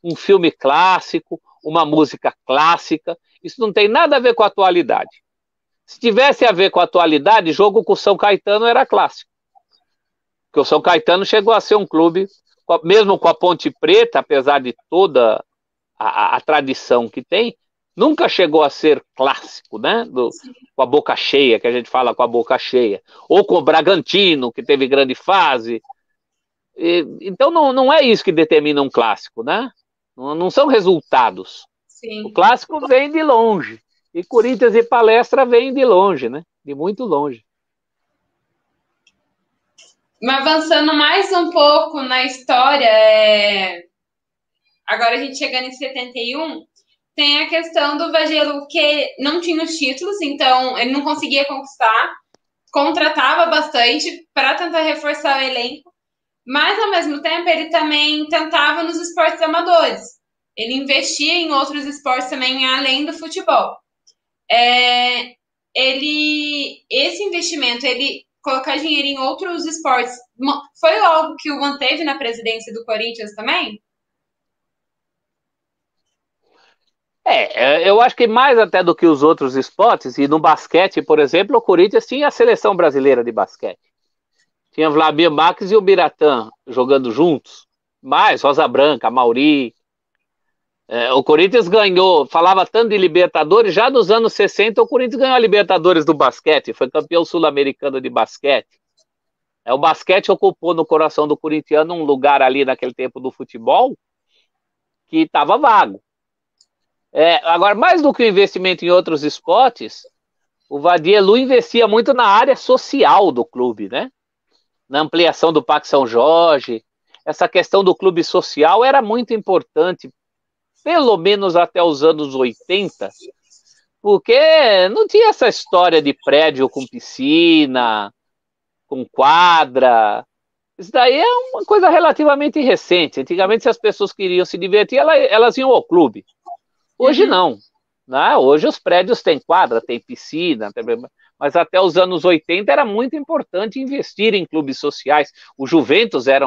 Um filme clássico, uma música clássica, isso não tem nada a ver com a atualidade. Se tivesse a ver com a atualidade, jogo com o São Caetano era clássico. Porque o São Caetano chegou a ser um clube, mesmo com a Ponte Preta, apesar de toda a tradição que tem, nunca chegou a ser clássico, né? Com a boca cheia, que a gente fala com a boca cheia. Ou com o Bragantino, que teve grande fase. Então não é isso que determina um clássico, né? Não são resultados. Sim. O clássico vem de longe. E Corinthians e Palestra vêm de longe, né? De muito longe. Mas avançando mais um pouco na história, agora a gente chegando em 71, tem a questão do Vagelu, que não tinha os títulos, então ele não conseguia conquistar, contratava bastante para tentar reforçar o elenco, mas ao mesmo tempo ele também tentava nos esportes amadores. Ele investia em outros esportes também, além do futebol. Esse investimento, ele colocar dinheiro em outros esportes, foi algo que o manteve na presidência do Corinthians também? Eu acho que mais até do que os outros esportes, e no basquete, por exemplo, o Corinthians tinha a seleção brasileira de basquete. Tinha Vladimir Marques e o Biratã jogando juntos, mais Rosa Branca, Mauri. O Corinthians ganhou, falava tanto de Libertadores, já nos anos 60 o Corinthians ganhou a Libertadores do basquete, foi campeão sul-americano de basquete. O basquete ocupou no coração do corintiano um lugar ali naquele tempo do futebol que estava vago. Agora, mais do que o investimento em outros esportes, o Vadielu investia muito na área social do clube, né? Na ampliação do Parque São Jorge. Essa questão do clube social era muito importante, pelo menos até os anos 80, porque não tinha essa história de prédio com piscina, com quadra. Isso daí é uma coisa relativamente recente. Antigamente, se as pessoas queriam se divertir, elas iam ao clube. Hoje não. Né? Hoje os prédios têm quadra, tem piscina, mas até os anos 80 era muito importante investir em clubes sociais. O Juventus era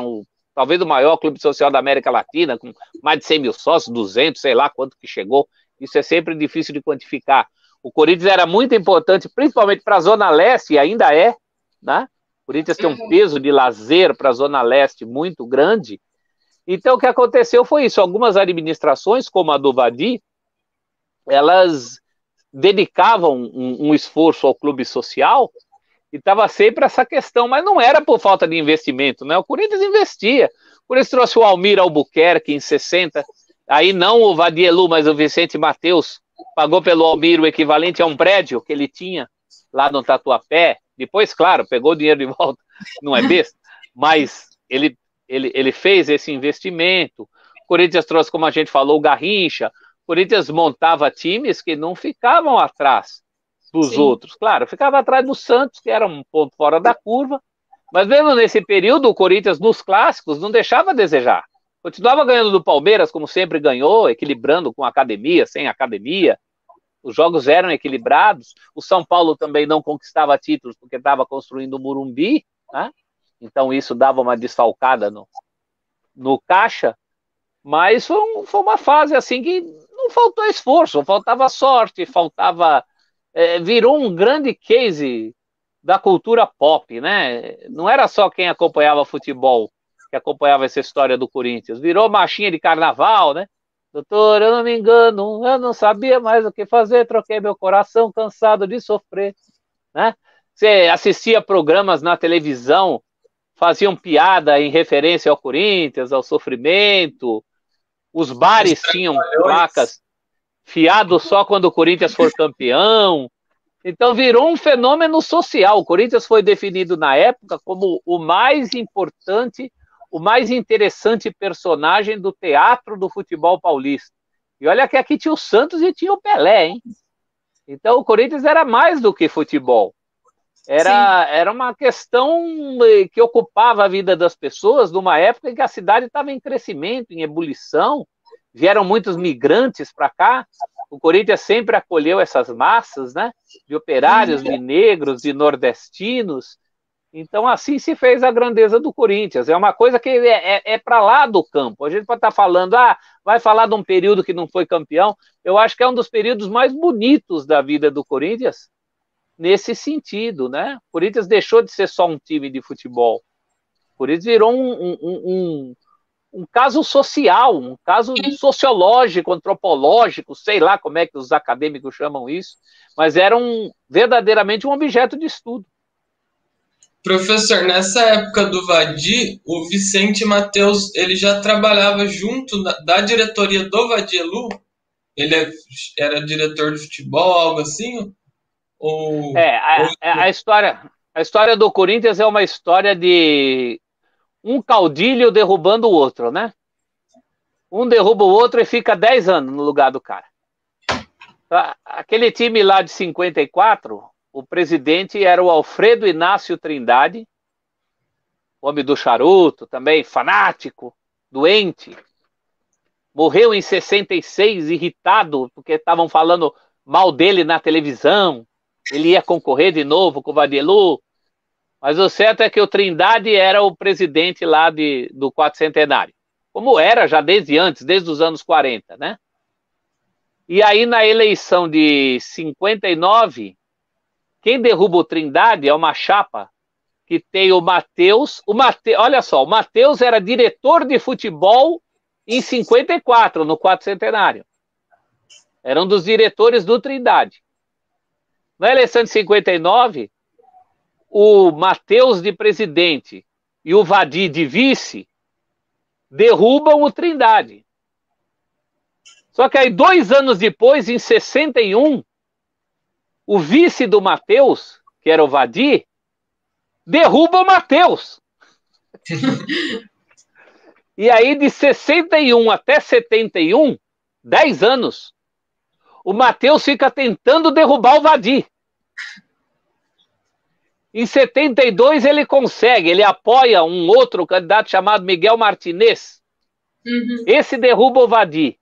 talvez o maior clube social da América Latina, com mais de 100 mil sócios, 200, sei lá quanto que chegou. Isso é sempre difícil de quantificar. O Corinthians era muito importante, principalmente para a Zona Leste, e ainda é, né? O Corinthians tem um peso de lazer para a Zona Leste muito grande. Então, o que aconteceu foi isso. Algumas administrações, como a do Vadi, elas dedicavam um esforço ao clube social e estava sempre essa questão, mas não era por falta de investimento, né? O Corinthians investia. O Corinthians trouxe o Almir Albuquerque em 60, aí não o Vadielu, mas o Vicente Mateus pagou pelo Almir o equivalente a um prédio que ele tinha lá no Tatuapé. Depois, claro, pegou o dinheiro de volta, não é besta, mas ele ele fez esse investimento. O Corinthians trouxe, como a gente falou, o Garrincha. O Corinthians montava times que não ficavam atrás dos outros. Claro, ficava atrás do Santos, que era um ponto fora da curva. Mas mesmo nesse período, o Corinthians, nos clássicos, não deixava a desejar. Continuava ganhando do Palmeiras, como sempre ganhou, equilibrando com academia, sem academia. Os jogos eram equilibrados. O São Paulo também não conquistava títulos porque estava construindo o Morumbi, né? Então isso dava uma desfalcada no caixa. Mas foi uma fase assim que não faltou esforço, faltava sorte, virou um grande case da cultura pop, né? Não era só quem acompanhava futebol que acompanhava essa história do Corinthians, virou marchinha de carnaval, né? Doutor, eu não me engano, eu não sabia mais o que fazer, troquei meu coração cansado de sofrer, né? Você assistia programas na televisão, faziam piada em referência ao Corinthians, ao sofrimento, os bares tinham placas, fiado só quando o Corinthians for campeão. Então virou um fenômeno social. O Corinthians foi definido na época como o mais importante, o mais interessante personagem do teatro do futebol paulista. E olha que aqui tinha o Santos e tinha o Pelé, hein? Então o Corinthians era mais do que futebol. Era uma questão que ocupava a vida das pessoas numa época em que a cidade estava em crescimento, em ebulição. Vieram muitos migrantes para cá. O Corinthians sempre acolheu essas massas, né? De operários, de negros, de nordestinos. Então, assim se fez a grandeza do Corinthians. É uma coisa que é para lá do campo. A gente pode estar falando, vai falar de um período que não foi campeão. Eu acho que é um dos períodos mais bonitos da vida do Corinthians, nesse sentido, né? O Corinthians deixou de ser só um time de futebol. O Corinthians virou um caso social, um caso sociológico, antropológico, sei lá como é que os acadêmicos chamam isso, mas era verdadeiramente um objeto de estudo. Professor, nessa época do Vadi, o Vicente Mateus, ele já trabalhava junto da diretoria do Vadielu? Ele era diretor de futebol, algo assim? A história do Corinthians é uma história de um caudilho derrubando o outro, né? Um derruba o outro e fica 10 anos no lugar do cara. Aquele time lá de 54, o presidente era o Alfredo Inácio Trindade, homem do charuto, também fanático, doente. Morreu em 66, irritado, porque estavam falando mal dele na televisão. Ele ia concorrer de novo com o Vadielu. Mas o certo é que o Trindade era o presidente lá do quatrocentenário. Como era já desde antes, desde os anos 40, né? E aí na eleição de 59, quem derruba o Trindade é uma chapa que tem o Mateus. Olha só, o Mateus era diretor de futebol em 54, no quatrocentenário. Era um dos diretores do Trindade. Na eleição de 59, o Mateus de presidente e o Vadi de vice derrubam o Trindade. Só que aí 2 anos depois, em 61, o vice do Mateus, que era o Vadi, derruba o Mateus. E aí de 61 até 71, 10 anos, o Mateus fica tentando derrubar o Vadi. Em 72 ele consegue, ele apoia um outro candidato chamado Miguel Martinez. Esse derruba o Vadi.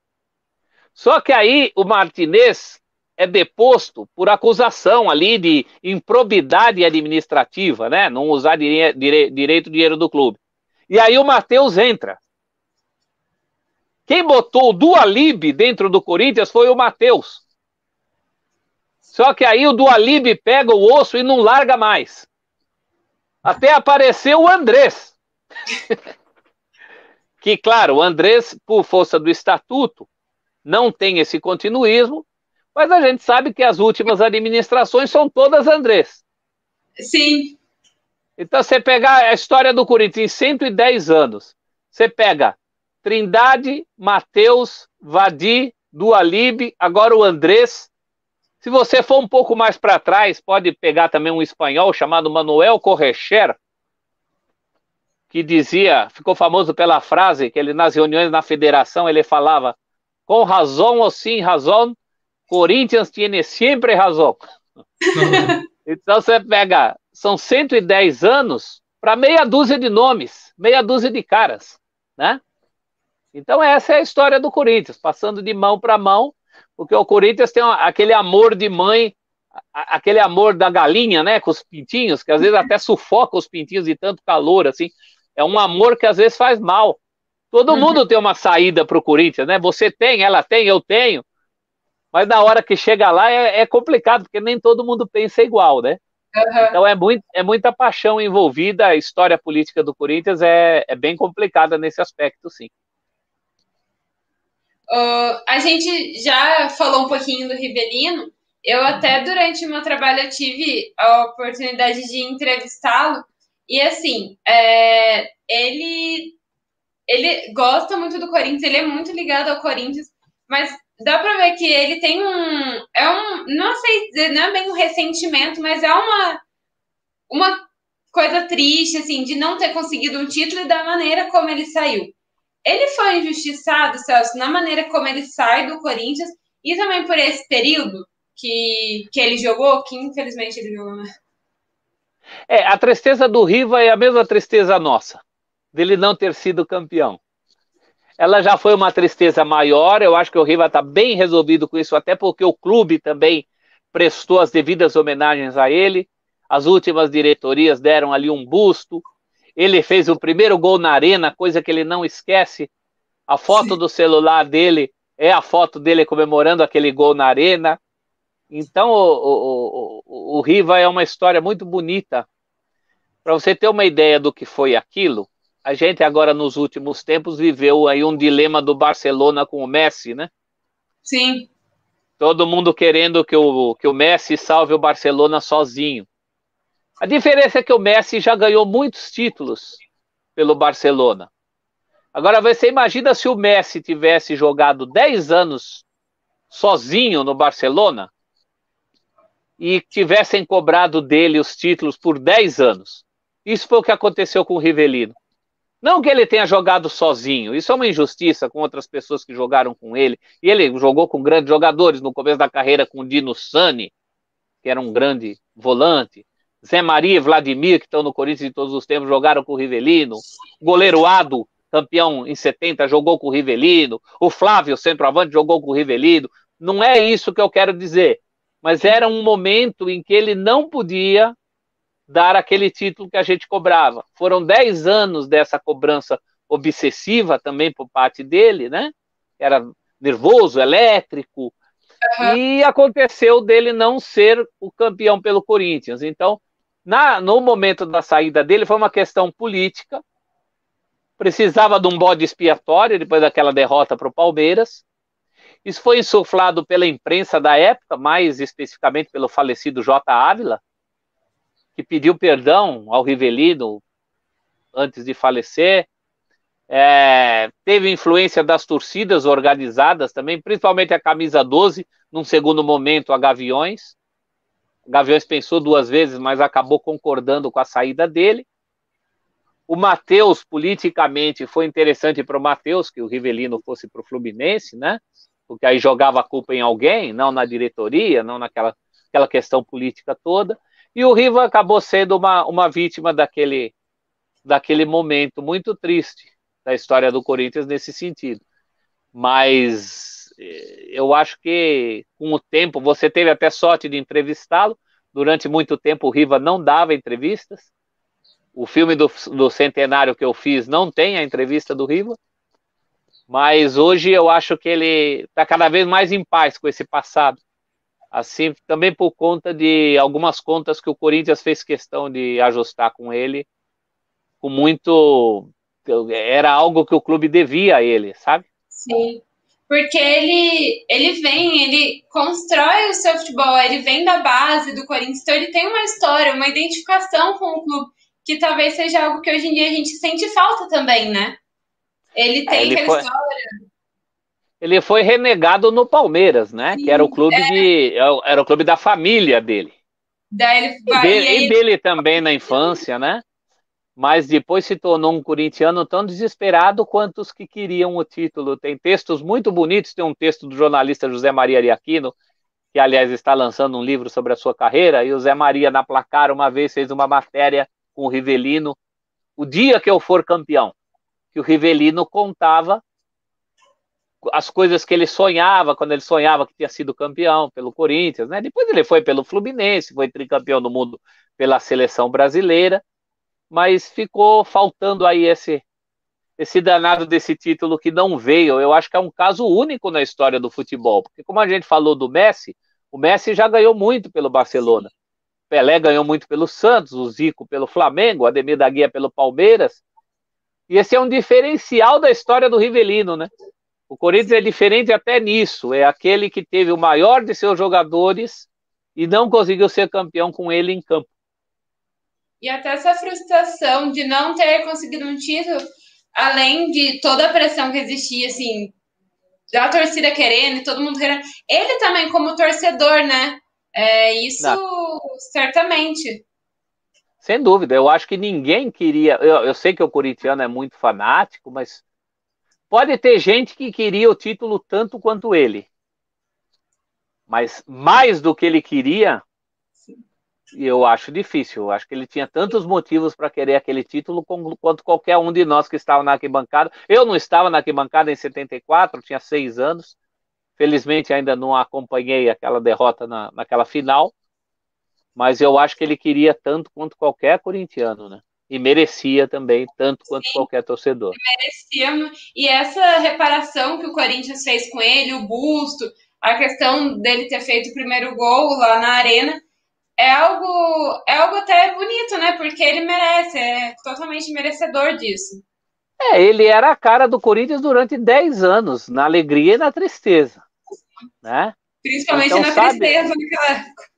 Só que aí o Martinez é deposto por acusação ali de improbidade administrativa, né? Não usar direito o dinheiro do clube. E aí o Mateus entra. Quem botou o Dualib dentro do Corinthians foi o Mateus. Só que aí o Dualib pega o osso e não larga mais. Até apareceu o Andrés. Que, claro, o Andrés, por força do estatuto, não tem esse continuismo, mas a gente sabe que as últimas administrações são todas Andrés. Sim. Então, você pegar a história do Corinthians em 110 anos, você pega Trindade, Mateus, Vadi, Dualib, agora o Andrés. Se você for um pouco mais para trás, pode pegar também um espanhol chamado Manuel Correcher. que dizia, ficou famoso pela frase que ele nas reuniões na federação ele falava, com razão ou sem razão, Corinthians tiene sempre razão. Então você pega, são 110 anos para meia dúzia de nomes, meia dúzia de caras, né? Então essa é a história do Corinthians, passando de mão para mão, porque o Corinthians tem aquele amor de mãe, aquele amor da galinha, né, com os pintinhos, que às vezes até sufoca os pintinhos de tanto calor, assim. É um amor que às vezes faz mal. Todo mundo tem uma saída para o Corinthians, né? Você tem, ela tem, eu tenho. Mas na hora que chega lá é complicado, porque nem todo mundo pensa igual, né? Então é muita paixão envolvida, a história política do Corinthians é bem complicada nesse aspecto, sim. A gente já falou um pouquinho do Rivelino. Eu até durante o meu trabalho eu tive a oportunidade de entrevistá-lo. E assim, ele gosta muito do Corinthians, ele é muito ligado ao Corinthians, mas dá pra ver que ele tem não sei dizer, não é bem um ressentimento, mas é uma coisa triste, assim, de não ter conseguido um título e da maneira como ele saiu. Ele foi injustiçado, Celso, na maneira como ele sai do Corinthians e também por esse período que ele jogou, que infelizmente ele jogou, né? A tristeza do Riva é a mesma tristeza nossa, dele não ter sido campeão. Ela já foi uma tristeza maior, eu acho que o Riva está bem resolvido com isso, até porque o clube também prestou as devidas homenagens a ele, as últimas diretorias deram ali um busto, ele fez o primeiro gol na arena, coisa que ele não esquece, a foto do celular dele é a foto dele comemorando aquele gol na arena. Então o Riva é uma história muito bonita. Para você ter uma ideia do que foi aquilo, a gente agora nos últimos tempos viveu aí um dilema do Barcelona com o Messi, né? Sim. Todo mundo querendo que o Messi salve o Barcelona sozinho. A diferença é que o Messi já ganhou muitos títulos pelo Barcelona. Agora você imagina se o Messi tivesse jogado 10 anos sozinho no Barcelona e tivessem cobrado dele os títulos por 10 anos. Isso foi o que aconteceu com o Rivelino. Não que ele tenha jogado sozinho, isso é uma injustiça com outras pessoas que jogaram com ele. E ele jogou com grandes jogadores no começo da carreira, com o Dino Sani, que era um grande volante. Zé Maria e Vladimir, que estão no Corinthians de todos os tempos, jogaram com o Rivelino. O goleiro Ado, campeão em 70, jogou com o Rivelino. O Flávio, centroavante, jogou com o Rivelino. Não é isso que eu quero dizer. Mas era um momento em que ele não podia dar aquele título que a gente cobrava. Foram 10 anos dessa cobrança obsessiva também por parte dele, né? Era nervoso, elétrico, e aconteceu dele não ser o campeão pelo Corinthians. Então, no momento da saída dele, foi uma questão política, precisava de um bode expiatório depois daquela derrota para o Palmeiras. Isso foi insuflado pela imprensa da época, mais especificamente pelo falecido J. Ávila, que pediu perdão ao Rivelino antes de falecer. Teve influência das torcidas organizadas também, principalmente a camisa 12, num segundo momento a Gaviões. Gaviões pensou 2 vezes, mas acabou concordando com a saída dele. O Matheus, politicamente, foi interessante para o Matheus que o Rivelino fosse para o Fluminense, né? Porque aí jogava a culpa em alguém, não na diretoria, não naquela questão política toda. E o Riva acabou sendo uma vítima daquele momento muito triste da história do Corinthians nesse sentido. Mas eu acho que com o tempo, você teve até sorte de entrevistá-lo. Durante muito tempo o Riva não dava entrevistas. O filme do Centenário que eu fiz não tem a entrevista do Riva. Mas hoje eu acho que ele está cada vez mais em paz com esse passado. Assim, também por conta de algumas contas que o Corinthians fez questão de ajustar com ele, com muito... Era algo que o clube devia a ele, sabe? Sim, porque ele constrói o seu futebol, ele vem da base do Corinthians, então ele tem uma história, uma identificação com o clube, que talvez seja algo que hoje em dia a gente sente falta também, né? Ele tem aquela história... Ele foi renegado no Palmeiras, né? Sim, que era o clube era o clube da família dele. Daí e dele também na infância, né? mas depois se tornou um corintiano tão desesperado quanto os que queriam o título. Tem textos muito bonitos, tem um texto do jornalista José Maria de Aquino, que aliás está lançando um livro sobre a sua carreira, e o Zé Maria na Placar uma vez fez uma matéria com o Rivelino, o dia que eu for campeão, que o Rivelino contava as coisas que ele sonhava, quando ele sonhava que tinha sido campeão pelo Corinthians, né? Depois ele foi pelo Fluminense, foi tricampeão do mundo pela seleção brasileira, mas ficou faltando aí esse danado desse título que não veio. Eu acho que é um caso único na história do futebol, porque como a gente falou do Messi, o Messi já ganhou muito pelo Barcelona, Pelé ganhou muito pelo Santos, o Zico pelo Flamengo, o Ademir da Guia pelo Palmeiras, e esse é um diferencial da história do Rivelino, né? O Corinthians é diferente até nisso, é aquele que teve o maior de seus jogadores e não conseguiu ser campeão com ele em campo. E até essa frustração de não ter conseguido um título, além de toda a pressão que existia, assim, da torcida querendo e todo mundo querendo, ele também como torcedor, né? Isso certamente. Sem dúvida, eu acho que ninguém queria, eu sei que o corintiano é muito fanático, mas pode ter gente que queria o título tanto quanto ele. Mas mais do que ele queria, eu acho difícil. Eu acho que ele tinha tantos motivos para querer aquele título quanto qualquer um de nós que estava na arquibancada. Eu não estava na arquibancada em 74, tinha 6 anos. Felizmente ainda não acompanhei aquela derrota naquela final. Mas eu acho que ele queria tanto quanto qualquer corintiano, né? E merecia também, tanto quanto qualquer torcedor. Merecia. E essa reparação que o Corinthians fez com ele, o busto, a questão dele ter feito o primeiro gol lá na arena, é algo até bonito, né? Porque ele merece, é totalmente merecedor disso. Ele era a cara do Corinthians durante 10 anos, na alegria e na tristeza, né? Principalmente então, na tristeza naquela época.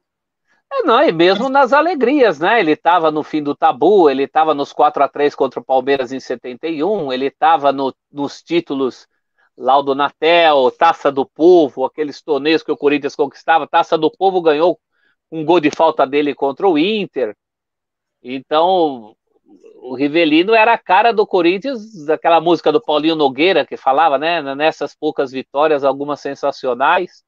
Não, e mesmo nas alegrias, né? Ele estava no fim do tabu, ele estava nos 4-3 contra o Palmeiras em 71, ele estava nos títulos Laudo Natel, Taça do Povo, aqueles torneios que o Corinthians conquistava. Taça do Povo ganhou um gol de falta dele contra o Inter. Então, o Rivelino era a cara do Corinthians, aquela música do Paulinho Nogueira que falava, né? Nessas poucas vitórias, algumas sensacionais.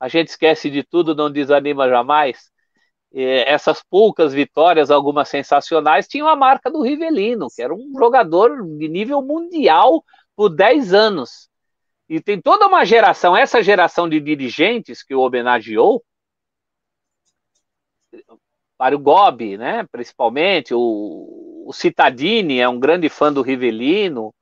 A gente esquece de tudo, não desanima jamais. Essas poucas vitórias, algumas sensacionais, tinham a marca do Rivelino, que era um jogador de nível mundial por 10 anos. E tem toda uma geração, essa geração de dirigentes que o homenageou, Mário Gobi, né, principalmente, o Cittadini é um grande fã do Rivelino.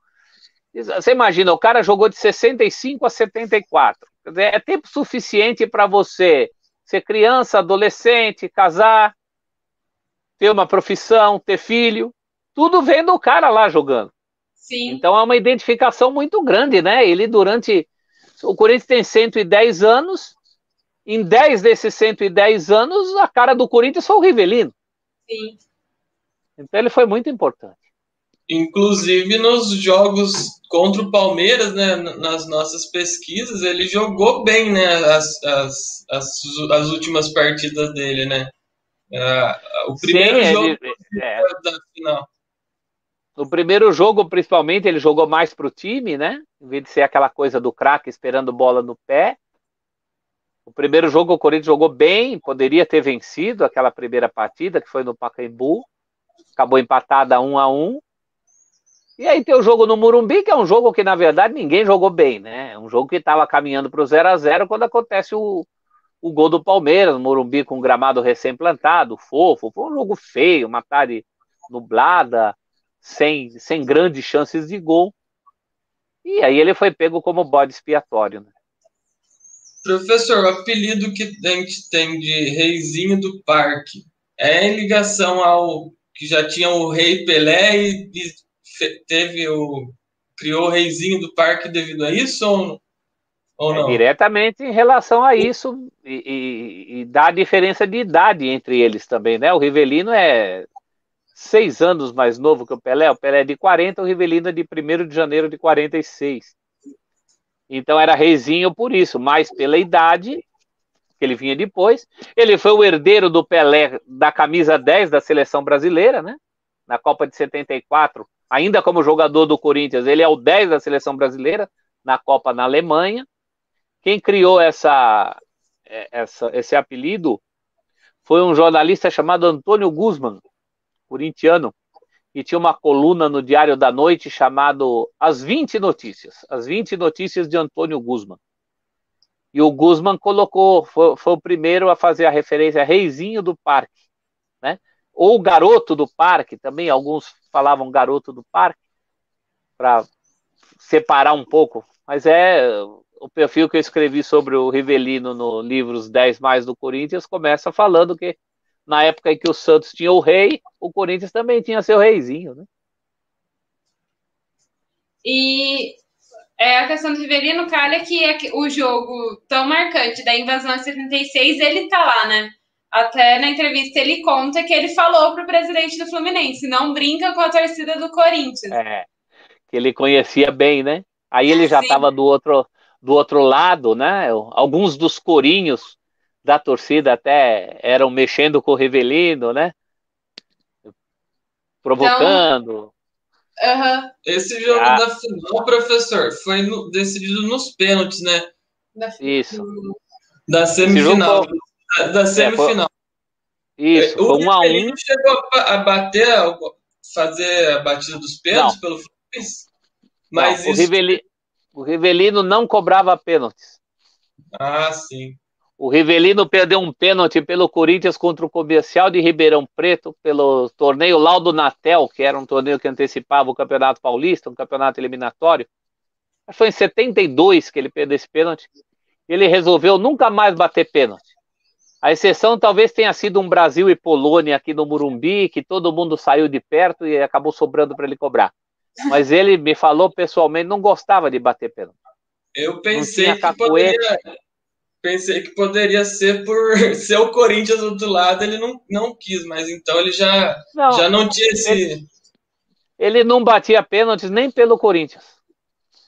Você imagina, o cara jogou de 65 a 74. É tempo suficiente para você ser criança, adolescente, casar, ter uma profissão, ter filho, tudo vendo o cara lá jogando. Sim. Então é uma identificação muito grande, né? Ele o Corinthians tem 110 anos, em 10 desses 110 anos, a cara do Corinthians foi o Rivelino. Sim. Então ele foi muito importante. Inclusive nos jogos contra o Palmeiras, né, nas nossas pesquisas, ele jogou bem, né, as últimas partidas dele, né? O primeiro jogo da final. No primeiro jogo, principalmente, ele jogou mais pro time, né? Em vez de ser aquela coisa do craque esperando bola no pé. O primeiro jogo o Corinthians jogou bem, poderia ter vencido aquela primeira partida, que foi no Pacaembu. Acabou empatada 1-1. E aí tem o jogo no Morumbi, que é um jogo que, na verdade, ninguém jogou bem, né? É um jogo que estava caminhando para o 0-0 quando acontece o gol do Palmeiras, no Morumbi, com um gramado recém-plantado, fofo. Foi um jogo feio, uma tarde nublada, sem grandes chances de gol. E aí ele foi pego como bode expiatório, né? Professor, o apelido que a gente tem de Reizinho do Parque é em ligação ao que já tinha o Rei Pelé e criou o Reizinho do Parque devido a isso ou não? Diretamente em relação a isso e dá a diferença de idade entre eles também, né? O Rivelino é 6 anos mais novo que o Pelé é de 40, o Rivelino é de 1º de janeiro de 46. Então era Reizinho por isso, mais pela idade, que ele vinha depois. Ele foi o herdeiro do Pelé da camisa 10 da seleção brasileira, né? na Copa de 74, ainda como jogador do Corinthians, ele é o 10 da seleção brasileira, na Copa na Alemanha. Quem criou esse apelido foi um jornalista chamado Antônio Guzman, corintiano, e tinha uma coluna no Diário da Noite chamado As 20 Notícias, As 20 Notícias de Antônio Guzman. E o Guzman colocou, foi o primeiro a fazer a referência a Reizinho do Parque, né? Ou Garoto do Parque, também alguns falavam Garoto do Parque, para separar um pouco, mas é o perfil que eu escrevi sobre o Rivelino no livro Os 10 Mais do Corinthians, começa falando que na época em que o Santos tinha o rei, o Corinthians também tinha seu reizinho, né? E a questão do Rivelino, calha que o jogo tão marcante da invasão de 76, ele tá lá, né? Até na entrevista ele conta que ele falou pro presidente do Fluminense, não brinca com a torcida do Corinthians. Que ele conhecia bem, né? Aí ele já estava do outro lado, né? Alguns dos corinhos da torcida até eram mexendo com o Rivelino, né? Provocando. Então, esse jogo da final, professor, foi decidido nos pênaltis, né? Isso. Da semifinal. Da semifinal. Isso, foi 1 a 1. Ele chegou a fazer a batida dos pênaltis pelo Fluminense? Mas não, o Rivelino não cobrava pênaltis. Ah, sim. O Rivelino perdeu um pênalti pelo Corinthians contra o Comercial de Ribeirão Preto, pelo torneio Laudo Natel, que era um torneio que antecipava o Campeonato Paulista, um campeonato eliminatório. Foi em 72 que ele perdeu esse pênalti. Ele resolveu nunca mais bater pênalti. A exceção talvez tenha sido um Brasil e Polônia aqui no Morumbi, que todo mundo saiu de perto e acabou sobrando para ele cobrar. Mas ele me falou pessoalmente, não gostava de bater pênalti. Eu pensei que poderia ser por ser o Corinthians do outro lado, ele não quis, mas então ele já não tinha esse... Ele não batia pênaltis nem pelo Corinthians.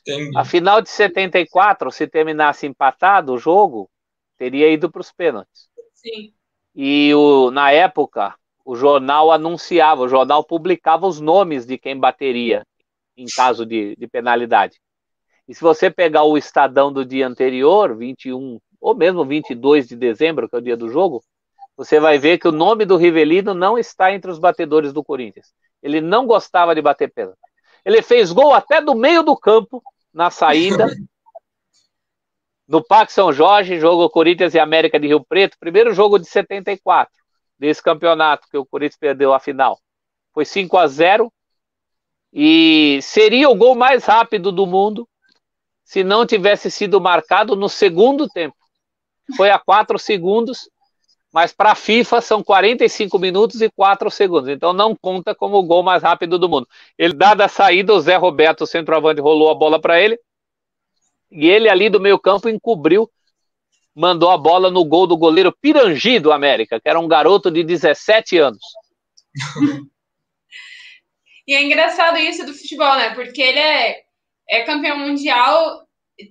Entendi. A final de 74, se terminasse empatado o jogo, teria ido para os pênaltis. Sim. E na época, o jornal publicava os nomes de quem bateria em caso de penalidade. E se você pegar o Estadão do dia anterior, 21, ou mesmo 22 de dezembro, que é o dia do jogo, você vai ver que o nome do Rivelino não está entre os batedores do Corinthians. Ele não gostava de bater pênalti. Ele fez gol até do meio do campo, na saída, no Parque São Jorge, jogo Corinthians e América de Rio Preto, primeiro jogo de 74, desse campeonato, que o Corinthians perdeu a final. Foi 5-0, e seria o gol mais rápido do mundo, se não tivesse sido marcado no segundo tempo. Foi a 4 segundos, mas para a FIFA são 45 minutos e 4 segundos, então não conta como o gol mais rápido do mundo. Ele, dada a saída, o Zé Roberto, o centroavante, rolou a bola para ele, e ele ali do meio campo encobriu, mandou a bola no gol do goleiro Pirangi do América, que era um garoto de 17 anos. E é engraçado isso do futebol, né? Porque ele é campeão mundial,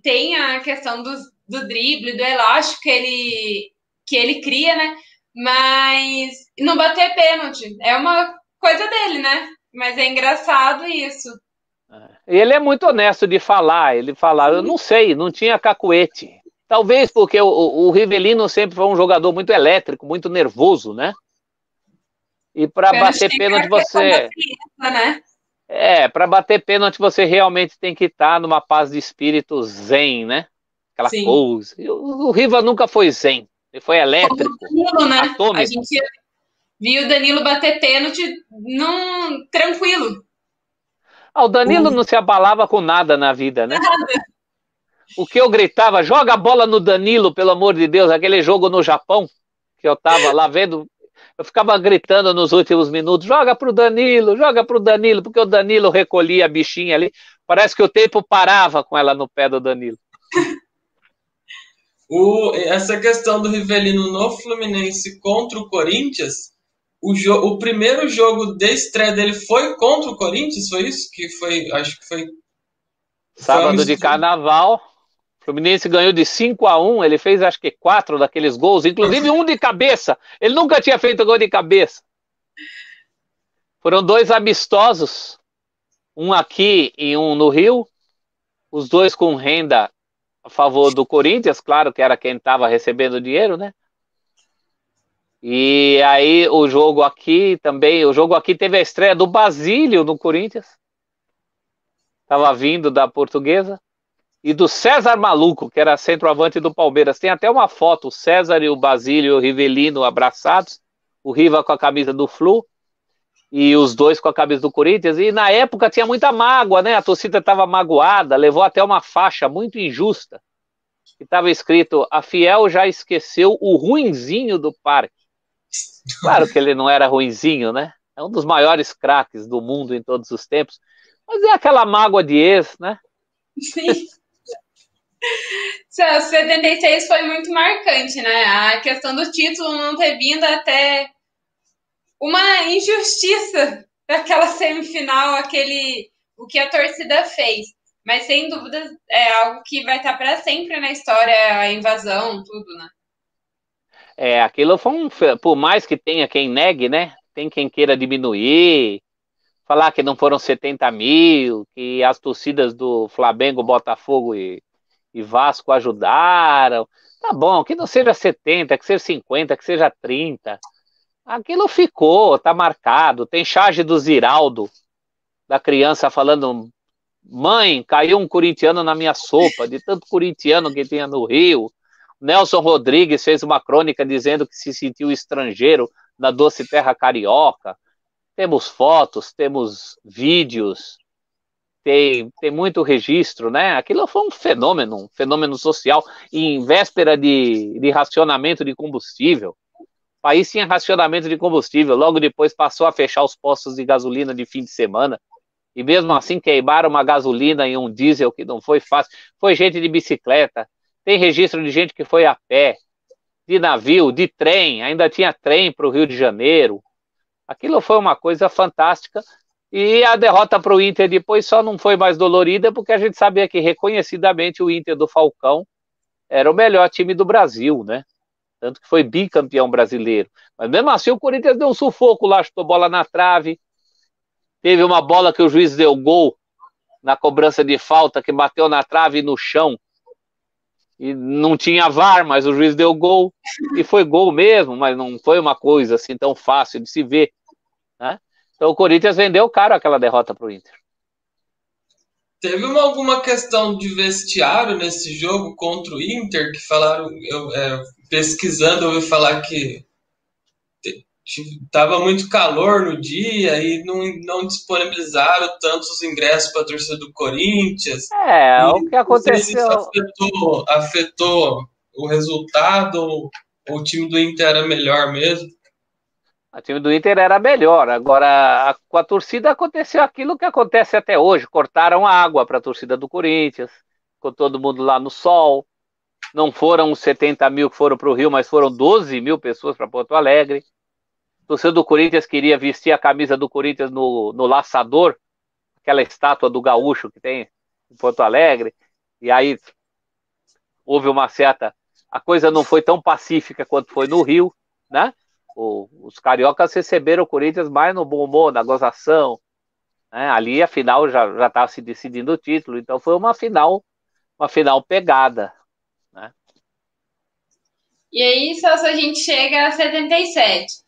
tem a questão do drible, do elástico que ele cria, né? Mas não bater pênalti é uma coisa dele, né? Mas é engraçado isso. Ele é muito honesto de falar. Ele fala, eu não sei, não tinha cacuete. Talvez porque o Rivelino sempre foi um jogador muito elétrico, muito nervoso, né? E para bater pênalti você... Né? Para bater pênalti você realmente tem que estar numa paz de espírito zen, né? Aquela Sim. coisa. O Riva nunca foi zen. Ele foi elétrico. Danilo, né? Atômico. A gente viu o Danilo bater pênalti tranquilo. O Danilo não se abalava com nada na vida, né? Nada. O que eu gritava, joga a bola no Danilo, pelo amor de Deus, aquele jogo no Japão, que eu tava lá vendo, eu ficava gritando nos últimos minutos, joga pro Danilo, porque o Danilo recolhia a bichinha ali, parece que o tempo parava com ela no pé do Danilo. Essa questão do Rivelino no Fluminense contra o Corinthians, o primeiro jogo de estreia dele foi contra o Corinthians, foi isso? Acho que foi... Sábado de Carnaval, o Fluminense ganhou de 5-1, ele fez acho que 4 daqueles gols, inclusive um de cabeça, ele nunca tinha feito gol de cabeça. Foram 2 amistosos, um aqui e um no Rio, os 2 com renda a favor do Corinthians, claro que era quem estava recebendo dinheiro, né? E aí o jogo aqui teve a estreia do Basílio no Corinthians, estava vindo da Portuguesa, e do César Maluco, que era centroavante do Palmeiras. Tem até uma foto, o César e o Basílio e o Rivelino abraçados, o Riva com a camisa do Flu, e os 2 com a camisa do Corinthians, e na época tinha muita mágoa, né? A torcida estava magoada, levou até uma faixa muito injusta, que estava escrito: a Fiel já esqueceu o ruinzinho do parque. Claro que ele não era ruinzinho, né? É um dos maiores craques do mundo em todos os tempos, mas é aquela mágoa de ex, né? Sim. 76 foi muito marcante, né? A questão do título não ter vindo até uma injustiça daquela semifinal, o que a torcida fez. Mas, sem dúvida, é algo que vai estar para sempre na história, a invasão, tudo, né? Aquilo foi por mais que tenha quem negue, né? Tem quem queira diminuir, falar que não foram 70 mil, que as torcidas do Flamengo, Botafogo e Vasco ajudaram. Tá bom, que não seja 70, que seja 50, que seja 30. Aquilo ficou, tá marcado. Tem charge do Ziraldo, da criança falando: mãe, caiu um corintiano na minha sopa, de tanto corintiano que tinha no Rio. Nelson Rodrigues fez uma crônica dizendo que se sentiu estrangeiro na doce terra carioca. Temos fotos, temos vídeos, tem muito registro, né? Aquilo foi um fenômeno social, em véspera de racionamento de combustível. O país tinha racionamento de combustível, logo depois passou a fechar os postos de gasolina de fim de semana, e mesmo assim queimaram uma gasolina e um diesel que não foi fácil. Foi gente de bicicleta, tem registro de gente que foi a pé, de navio, de trem, ainda tinha trem para o Rio de Janeiro. Aquilo foi uma coisa fantástica, e a derrota para o Inter depois só não foi mais dolorida porque a gente sabia que reconhecidamente o Inter do Falcão era o melhor time do Brasil, né? Tanto que foi bicampeão brasileiro. Mas mesmo assim o Corinthians deu um sufoco lá, chutou bola na trave, teve uma bola que o juiz deu gol na cobrança de falta, que bateu na trave e no chão, e não tinha VAR, mas o juiz deu gol, e foi gol mesmo, mas não foi uma coisa assim tão fácil de se ver, né? Então o Corinthians vendeu caro aquela derrota para o Inter. Teve alguma questão de vestiário nesse jogo contra o Inter, que falaram, pesquisando, eu ouvi falar que estava muito calor no dia e não disponibilizaram tantos ingressos para a torcida do Corinthians. O que aconteceu... Isso afetou o resultado, ou o time do Inter era melhor mesmo? O time do Inter era melhor. Agora, com a torcida aconteceu aquilo que acontece até hoje. Cortaram a água para a torcida do Corinthians, ficou todo mundo lá no sol. Não foram os 70 mil que foram para o Rio, mas foram 12 mil pessoas para Porto Alegre. A torcida do Corinthians queria vestir a camisa do Corinthians no laçador, aquela estátua do gaúcho que tem em Porto Alegre. E aí houve uma certa... A coisa não foi tão pacífica quanto foi no Rio, né? Os cariocas receberam o Corinthians mais no bom humor, na gozação, né? Ali a final já estava se decidindo o título, então foi uma final pegada, né? E aí só a gente chega a 77.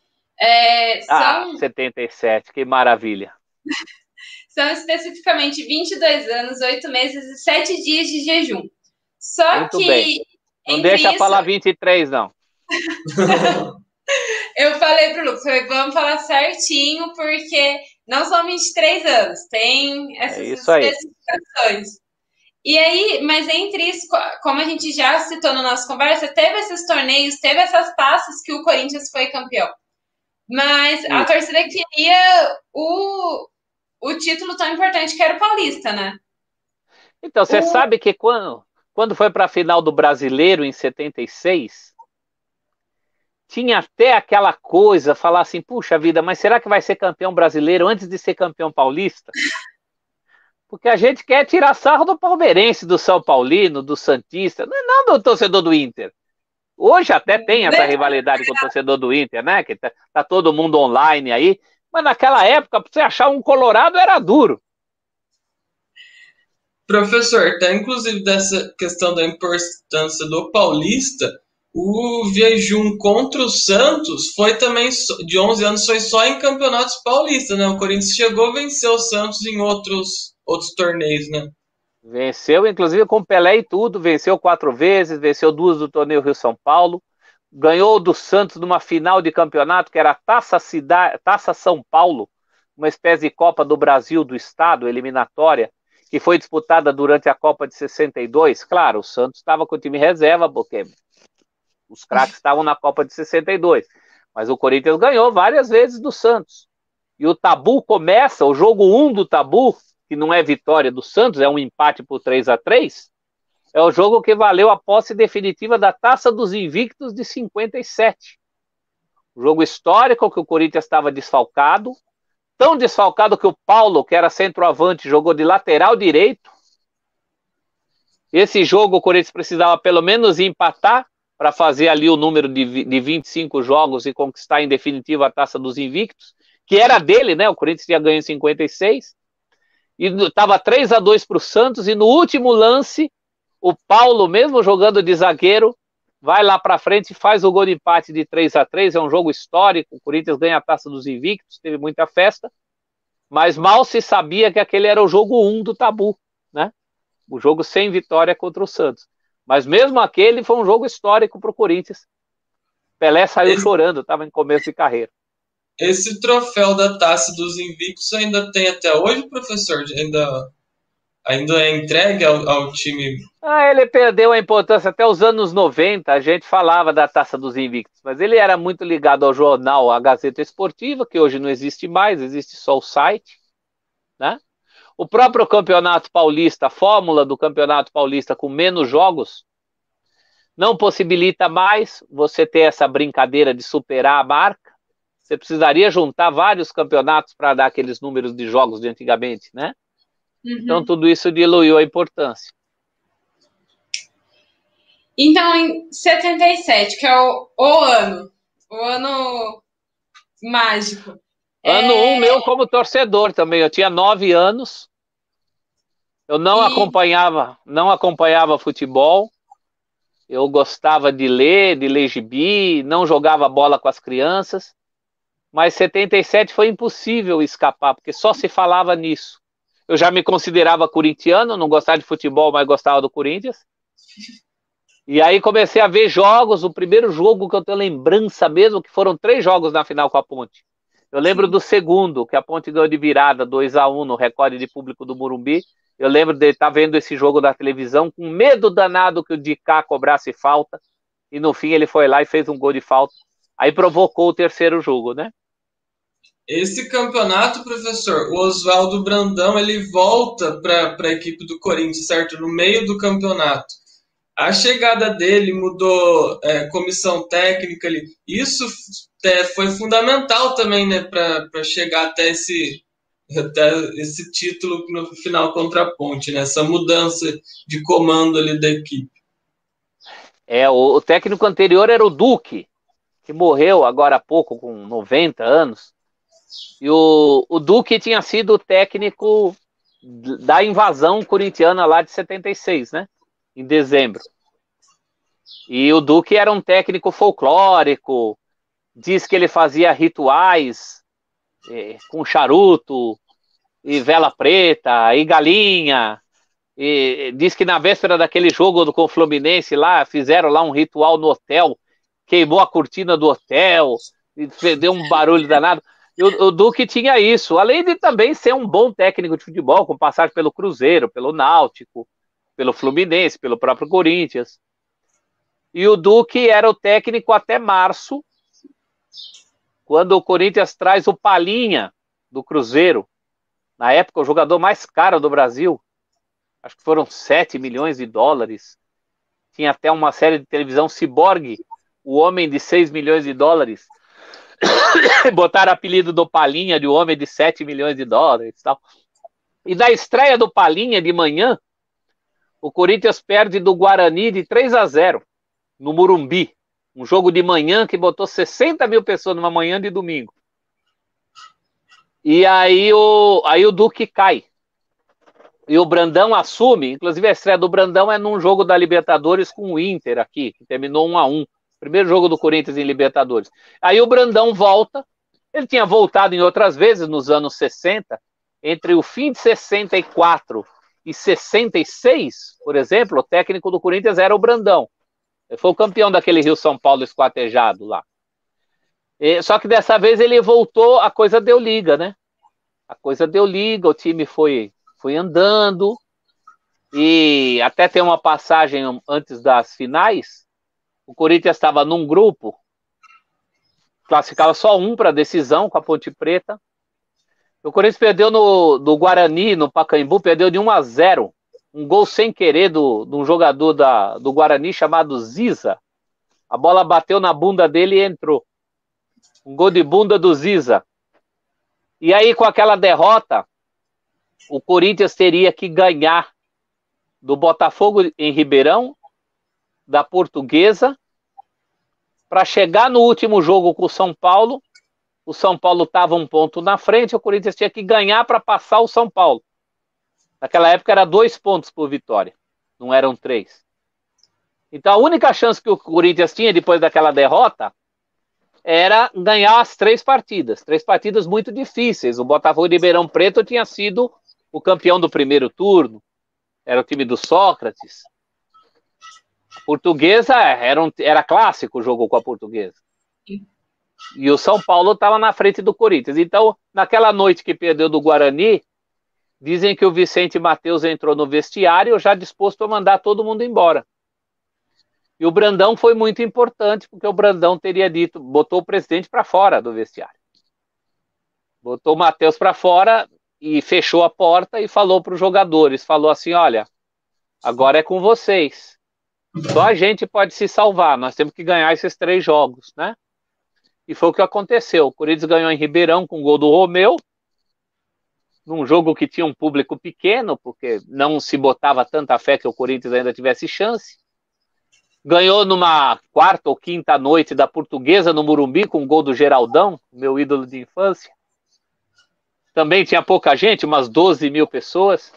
77, que maravilha. São especificamente 22 anos, 8 meses e 7 dias de jejum. Só muito que... bem. Não deixa falar 23, não. Eu falei pro Lucas, vamos falar certinho, porque não são 23 anos, tem essas especificações. E aí, mas entre isso, como a gente já citou na nossa conversa, teve esses torneios, teve essas taças que o Corinthians foi campeão. Mas a torcida queria o título tão importante que era o Paulista, né? Então, você sabe que quando foi para a final do Brasileiro, em 76... tinha até aquela coisa, falar assim, puxa vida, mas será que vai ser campeão brasileiro antes de ser campeão paulista? Porque a gente quer tirar sarro do palmeirense, do São Paulino, do Santista, não do torcedor do Inter. Hoje até tem essa rivalidade com o torcedor do Inter, né? Que tá todo mundo online aí, Mas naquela época, para você achar um colorado era duro. Professor, até inclusive dessa questão da importância do Paulista, o Jejum contra o Santos foi também, de 11 anos, foi só em campeonatos paulistas, né? O Corinthians chegou a vencer o Santos em outros torneios, né? Venceu, inclusive, com Pelé e tudo. Venceu 4 vezes, venceu 2 do torneio Rio-São Paulo. Ganhou do Santos numa final de campeonato, que era a Taça São Paulo, uma espécie de Copa do Brasil do Estado, eliminatória, que foi disputada durante a Copa de 62. Claro, o Santos estava com o time reserva, porque os craques estavam na Copa de 62. Mas o Corinthians ganhou várias vezes do Santos. E o tabu começa, o jogo 1 do tabu, que não é vitória do Santos, é um empate por 3-3, é o jogo que valeu a posse definitiva da Taça dos Invictos de 57. O jogo histórico que o Corinthians estava desfalcado, tão desfalcado que o Paulo, que era centroavante, jogou de lateral direito. Esse jogo o Corinthians precisava pelo menos empatar para fazer ali o número de 25 jogos e conquistar em definitiva a Taça dos Invictos, que era dele, né? O Corinthians tinha ganho em 56. E estava 3-2 para o Santos, e no último lance, o Paulo, mesmo jogando de zagueiro, vai lá para frente e faz o gol de empate de 3-3, é um jogo histórico, o Corinthians ganha a Taça dos Invictos, teve muita festa, mas mal se sabia que aquele era o jogo 1 do tabu, né? O jogo sem vitória contra o Santos. Mas mesmo aquele foi um jogo histórico para o Corinthians. Pelé saiu chorando, estava em começo de carreira. Esse troféu da Taça dos Invictos ainda tem até hoje, professor? Ainda é entregue ao time? Ele perdeu a importância até os anos 90, a gente falava da Taça dos Invictos, mas ele era muito ligado ao jornal, a Gazeta Esportiva, que hoje não existe mais, existe só o site, né? O próprio Campeonato Paulista, a fórmula do Campeonato Paulista com menos jogos, não possibilita mais você ter essa brincadeira de superar a marca. Você precisaria juntar vários campeonatos para dar aqueles números de jogos de antigamente, né? Uhum. Então, tudo isso diluiu a importância. Então, em 77, que é o ano mágico. Ano 1 meu como torcedor também. Eu tinha 9 anos. Eu não acompanhava futebol. Eu gostava de ler gibi, não jogava bola com as crianças. Mas 77 foi impossível escapar, porque só se falava nisso. Eu já me considerava corintiano, não gostava de futebol, mas gostava do Corinthians. E aí comecei a ver jogos, o primeiro jogo que eu tenho lembrança mesmo, que foram 3 jogos na final com a Ponte. Eu lembro do segundo, que a Ponte ganhou de virada 2-1 no recorde de público do Morumbi. Eu lembro de estar vendo esse jogo na televisão, com medo danado que o Dicá cobrasse falta, e no fim ele foi lá e fez um gol de falta. Aí provocou o terceiro jogo, né? Esse campeonato, professor, o Oswaldo Brandão, ele volta para a equipe do Corinthians, certo? No meio do campeonato. A chegada dele mudou comissão técnica ali. Isso foi fundamental também, né, para chegar até esse título no final contra a Ponte, né? Essa mudança de comando ali da equipe. O técnico anterior era o Duque, que morreu agora há pouco, com 90 anos. E o Duque tinha sido o técnico da invasão corintiana lá de 76, né? Em dezembro. E o Duque era um técnico folclórico, diz que ele fazia rituais com charuto, e vela preta, e galinha, e diz que na véspera daquele jogo com o Fluminense lá, fizeram lá um ritual no hotel, queimou a cortina do hotel, e deu um barulho danado. E o Duque tinha isso, além de também ser um bom técnico de futebol, com passagem pelo Cruzeiro, pelo Náutico, pelo Fluminense, pelo próprio Corinthians. E o Duque era o técnico até março, quando o Corinthians traz o Palinha, do Cruzeiro, na época o jogador mais caro do Brasil, acho que foram 7 milhões de dólares, tinha até uma série de televisão Ciborgue, o homem de 6 milhões de dólares, botaram o apelido do Palinha de homem de 7 milhões de dólares. Tal. E na estreia do Palinha de manhã, o Corinthians perde do Guarani de 3-0 no Morumbi. Um jogo de manhã que botou 60 mil pessoas numa manhã de domingo. E aí o Duque cai. E o Brandão assume, inclusive a estreia do Brandão é num jogo da Libertadores com o Inter aqui, que terminou 1-1. Primeiro jogo do Corinthians em Libertadores. Aí o Brandão volta, ele tinha voltado em outras vezes nos anos 60, entre o fim de 64 e 66, por exemplo, o técnico do Corinthians era o Brandão. Ele foi o campeão daquele Rio-São Paulo esquartejado lá. Só que dessa vez ele voltou, a coisa deu liga, né? A coisa deu liga, o time foi andando, e até tem uma passagem antes das finais, o Corinthians estava num grupo, classificava só um para decisão com a Ponte Preta, o Corinthians perdeu do Guarani, no Pacaembu, perdeu de 1-0, um gol sem querer de um jogador do Guarani chamado Ziza, a bola bateu na bunda dele e entrou, um gol de bunda do Ziza, e aí com aquela derrota, o Corinthians teria que ganhar do Botafogo em Ribeirão, da Portuguesa, para chegar no último jogo com o São Paulo. O São Paulo estava 1 ponto na frente, o Corinthians tinha que ganhar para passar o São Paulo. Naquela época era 2 pontos por vitória, não eram 3. Então a única chance que o Corinthians tinha depois daquela derrota era ganhar as 3 partidas. 3 partidas muito difíceis. O Botafogo de Ribeirão Preto tinha sido o campeão do primeiro turno, era o time do Sócrates. A Portuguesa era clássico o jogo com a Portuguesa. E o São Paulo estava na frente do Corinthians. Então, naquela noite que perdeu do Guarani, dizem que o Vicente Matheus entrou no vestiário já disposto a mandar todo mundo embora. E o Brandão foi muito importante, porque o Brandão teria dito, botou o presidente para fora do vestiário. Botou o Matheus para fora e fechou a porta e falou para os jogadores, falou assim, olha, agora é com vocês. Só a gente pode se salvar, nós temos que ganhar esses 3 jogos, né? E foi o que aconteceu. O Corinthians ganhou em Ribeirão com o gol do Romeu, num jogo que tinha um público pequeno, porque não se botava tanta fé que o Corinthians ainda tivesse chance. Ganhou numa 4ª ou 5ª noite da Portuguesa no Morumbi com o gol do Geraldão, meu ídolo de infância. Também tinha pouca gente, umas 12 mil pessoas.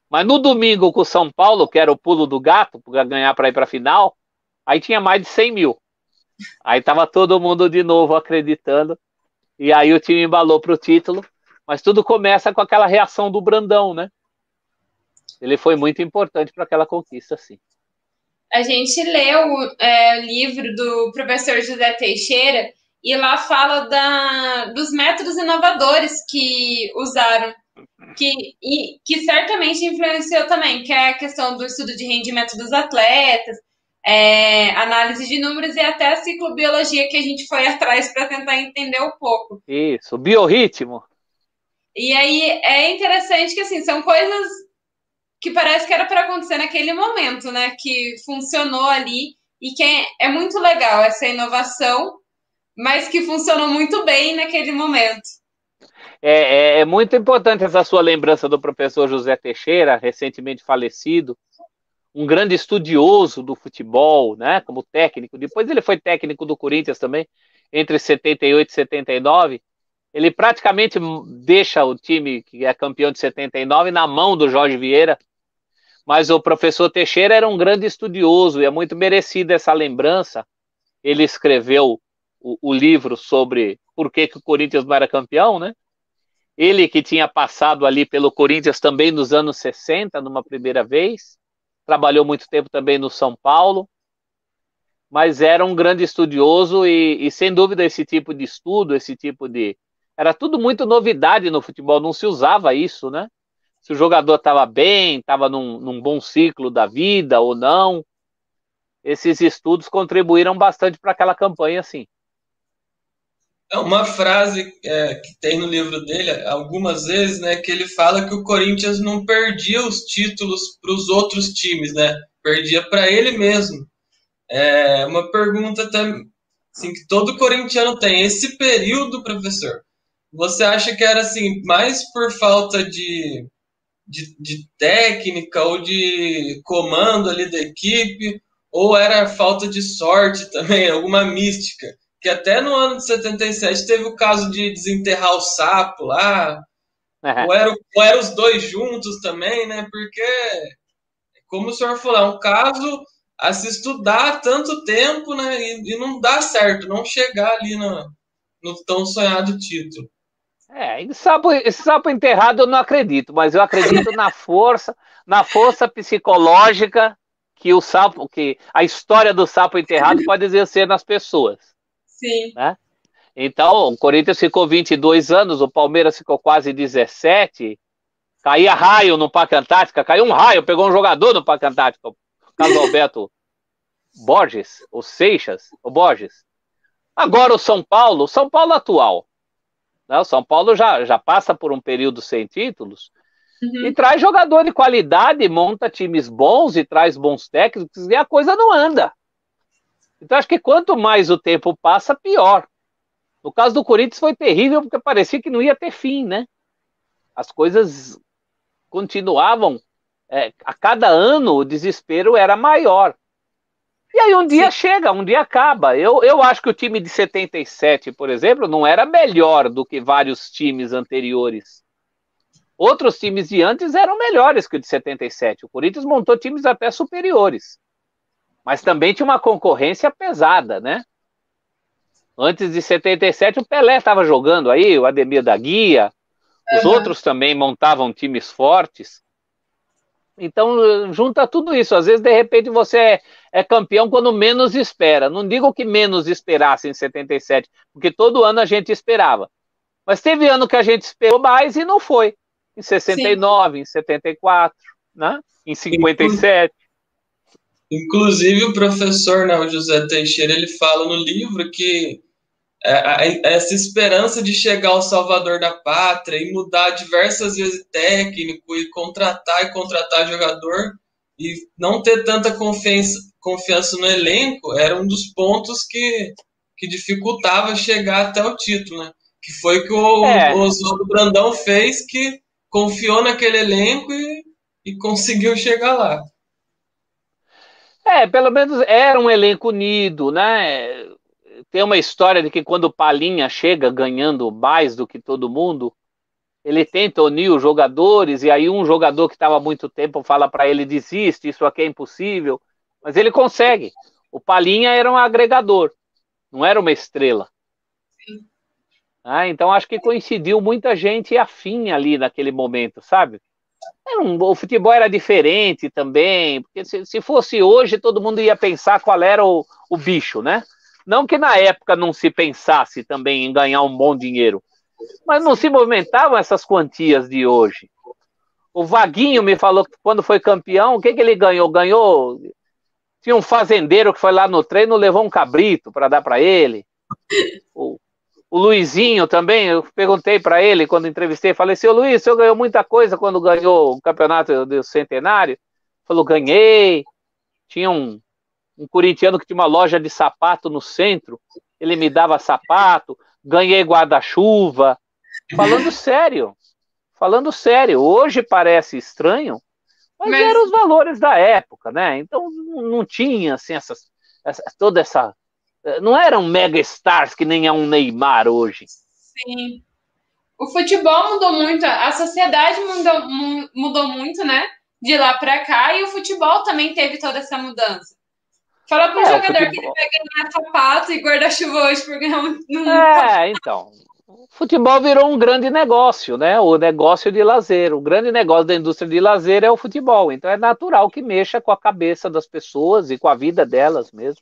Mas no domingo com o São Paulo, que era o pulo do gato, para ganhar para ir para a final, aí tinha mais de 100 mil. Aí estava todo mundo de novo acreditando. E aí o time embalou para o título. Mas tudo começa com aquela reação do Brandão, né? Ele foi muito importante para aquela conquista, sim. A gente leu o livro do professor José Teixeira e lá fala dos métodos inovadores que usaram, que certamente influenciou também, que é a questão do estudo de rendimento dos atletas, análise de números e até a ciclobiologia que a gente foi atrás para tentar entender um pouco. Isso, biorritmo. E aí é interessante que assim, são coisas que parece que era para acontecer naquele momento, né? Que funcionou ali e que é muito legal essa inovação, mas que funcionou muito bem naquele momento. É muito importante essa sua lembrança do professor José Teixeira, recentemente falecido, um grande estudioso do futebol, né? Como técnico. Depois ele foi técnico do Corinthians também, entre 78 e 79. Ele praticamente deixa o time que é campeão de 79 na mão do Jorge Vieira. Mas o professor Teixeira era um grande estudioso e é muito merecida essa lembrança. Ele escreveu o livro sobre por que o Corinthians não era campeão, né? Ele que tinha passado ali pelo Corinthians também nos anos 60, numa primeira vez, trabalhou muito tempo também no São Paulo, mas era um grande estudioso e sem dúvida esse tipo de estudo, era tudo muito novidade no futebol, não se usava isso, né? Se o jogador estava bem, estava num bom ciclo da vida ou não. Esses estudos contribuíram bastante para aquela campanha, sim. É uma frase que tem no livro dele, algumas vezes, né, que ele fala que o Corinthians não perdia os títulos para os outros times, né? Perdia para ele mesmo. É uma pergunta assim, que todo corintiano tem. Esse período, professor, você acha que era assim, mais por falta de técnica ou de comando ali da equipe, ou era falta de sorte também, alguma mística que até no ano de 77 teve o caso de desenterrar o sapo lá, ou eram os dois juntos também, né? Porque, como o senhor falou, é um caso a se estudar há tanto tempo, né? E não dá certo, não chegar ali no tão sonhado título. Esse sapo enterrado eu não acredito, mas eu acredito na força psicológica que o sapo, que a história do sapo enterrado pode exercer nas pessoas. Sim. Né? Então, o Corinthians ficou 22 anos, o Palmeiras ficou quase 17, caía raio no Parque Antártica, caiu um raio, pegou um jogador no Parque Antártica, o Carlos Alberto Borges, ou Seixas, ou Borges. Agora o São Paulo atual, né? O São Paulo já passa por um período sem títulos, e traz jogador de qualidade, monta times bons e traz bons técnicos, e a coisa não anda. Então acho que quanto mais o tempo passa, pior. No caso do Corinthians foi terrível, porque parecia que não ia ter fim, né? As coisas continuavam, a cada ano o desespero era maior. E aí um dia chega, um dia acaba. Eu acho que o time de 77, por exemplo, não era melhor do que vários times anteriores. Outros times de antes eram melhores que o de 77. O Corinthians montou times até superiores. Mas também tinha uma concorrência pesada, né? Antes de 77, o Pelé estava jogando aí, o Ademir da Guia, os outros também montavam times fortes. Então, junta tudo isso. Às vezes, de repente, você é campeão quando menos espera. Não digo que menos esperasse em 77, porque todo ano a gente esperava. Mas teve ano que a gente esperou mais e não foi. Em 69, em 74, né? Em 57. Inclusive, o professor, né, o José Teixeira, ele fala no livro que essa esperança de chegar ao Salvador da Pátria e mudar diversas vezes técnico e contratar jogador e não ter tanta confiança no elenco era um dos pontos que dificultava chegar até o título, né? Que foi o que o Oswaldo Brandão fez, que confiou naquele elenco e conseguiu chegar lá. Pelo menos era um elenco unido, né? Tem uma história de que quando o Palinha chega ganhando mais do que todo mundo, ele tenta unir os jogadores, e aí um jogador que estava há muito tempo fala para ele, desiste, isso aqui é impossível, mas ele consegue. O Palinha era um agregador, não era uma estrela. Então acho que coincidiu muita gente afim ali naquele momento, sabe? O futebol era diferente também, porque se fosse hoje, todo mundo ia pensar qual era o bicho, né? Não que na época não se pensasse também em ganhar um bom dinheiro, mas não se movimentavam essas quantias de hoje. O Vaguinho me falou que quando foi campeão, o que ele ganhou? Tinha um fazendeiro que foi lá no treino, levou um cabrito para dar para ele. O Luizinho também, eu perguntei para ele quando entrevistei, falei, seu Luiz, o senhor ganhou muita coisa quando ganhou o campeonato do Centenário? Ele falou, ganhei. Tinha um corintiano que tinha uma loja de sapato no centro, ele me dava sapato, ganhei guarda-chuva. Falando sério, hoje parece estranho, mas eram os valores da época, né? Então não tinha assim, toda essa... Não eram mega stars que nem é um Neymar hoje. Sim. O futebol mudou muito, a sociedade mudou muito, né? De lá para cá, e o futebol também teve toda essa mudança. Fala para um jogador que ele vai ganhar sapato e guarda-chuva hoje por ganhar um... Então. O futebol virou um grande negócio, né? O negócio de lazer. O grande negócio da indústria de lazer é o futebol. Então é natural que mexa com a cabeça das pessoas e com a vida delas mesmo.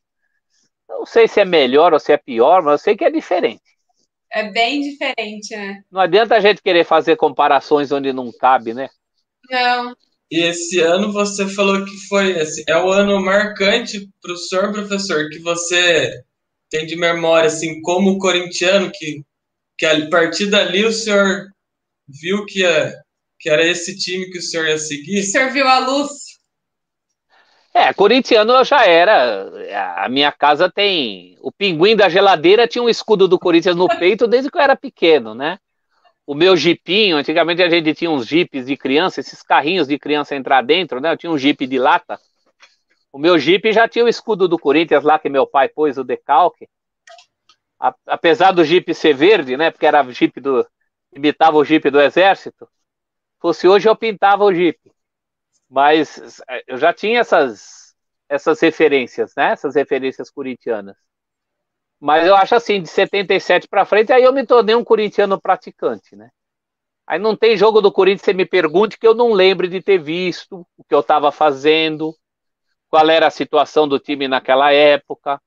Não sei se é melhor ou se é pior, mas eu sei que é diferente. É bem diferente, né? Não adianta a gente querer fazer comparações onde não cabe, né? Não. E esse ano você falou que é o ano marcante para o senhor, professor, que você tem de memória, assim, como corintiano, que a partir dali o senhor viu que era esse time que o senhor ia seguir? O senhor viu a luz? Corintiano eu já era. A minha casa tem... O pinguim da geladeira tinha um escudo do Corinthians no peito desde que eu era pequeno, né? O meu jipinho, antigamente a gente tinha uns jipes de criança, esses carrinhos de criança entrar dentro, né? Eu tinha um jipe de lata. O meu jipe já tinha o escudo do Corinthians lá que meu pai pôs o decalque. apesar do Jeep ser verde, né? Porque era Jeep imitava o Jeep do Exército. Fosse hoje eu pintava o Jeep. Mas eu já tinha essas referências, né? Essas referências corintianas. Mas eu acho assim, de 77 para frente, aí eu me tornei um corintiano praticante, né? Aí não tem jogo do Corinthians, você me pergunte, que eu não lembre de ter visto, o que eu estava fazendo, qual era a situação do time naquela época.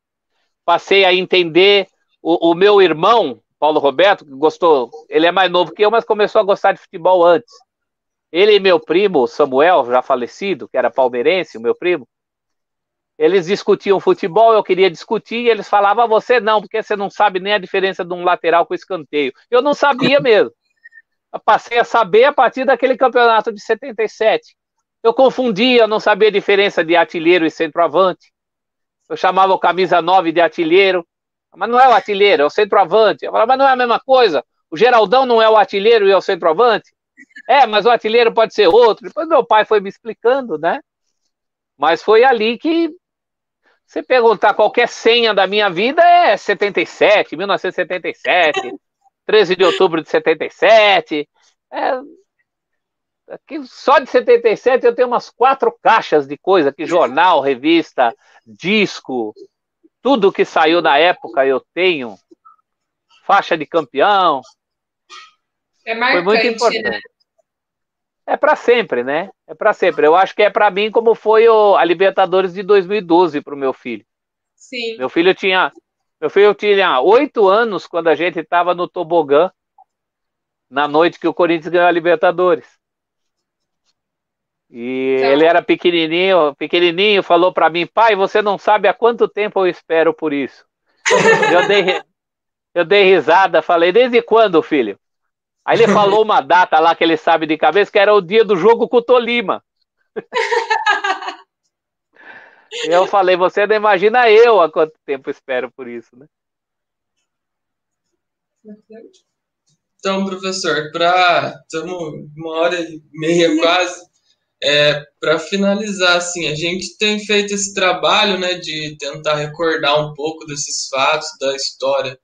Passei a entender o meu irmão, Paulo Roberto, que gostou, ele é mais novo que eu, mas começou a gostar de futebol antes. Ele e meu primo, Samuel, já falecido, que era palmeirense, o meu primo, eles discutiam futebol, eu queria discutir, e eles falavam, você não, porque você não sabe nem a diferença de um lateral com escanteio. Eu não sabia mesmo. Eu passei a saber a partir daquele campeonato de 77. Eu confundia, não sabia a diferença de artilheiro e centroavante. Eu chamava o camisa 9 de artilheiro, mas não é o artilheiro, é o centroavante. Eu falava, mas não é a mesma coisa. O Geraldão não é o artilheiro e é o centroavante? É, mas o artilheiro pode ser outro. Depois meu pai foi me explicando, né? Mas foi ali que, você perguntar qualquer senha da minha vida, é 77, 1977, 13 de outubro de 77. Só de 77 eu tenho umas 4 caixas de coisa, que jornal, revista, disco, tudo que saiu na época eu tenho, faixa de campeão. É marcante, foi muito importante. Né? É para sempre, né? É para sempre. Eu acho que é para mim como foi a Libertadores de 2012 para o meu filho. Sim. Meu filho tinha 8 anos quando a gente estava no tobogã, na noite que o Corinthians ganhou a Libertadores. E então, ele era pequenininho, falou para mim, pai, você não sabe há quanto tempo eu espero por isso. eu dei risada, falei, desde quando, filho? Aí ele falou uma data lá que ele sabe de cabeça, que era o dia do jogo com o Tolima. E eu falei, você não imagina eu há quanto tempo espero por isso, né? Então, professor, estamos 1h30 quase, para finalizar, assim, a gente tem feito esse trabalho, né, de tentar recordar um pouco desses fatos, da história.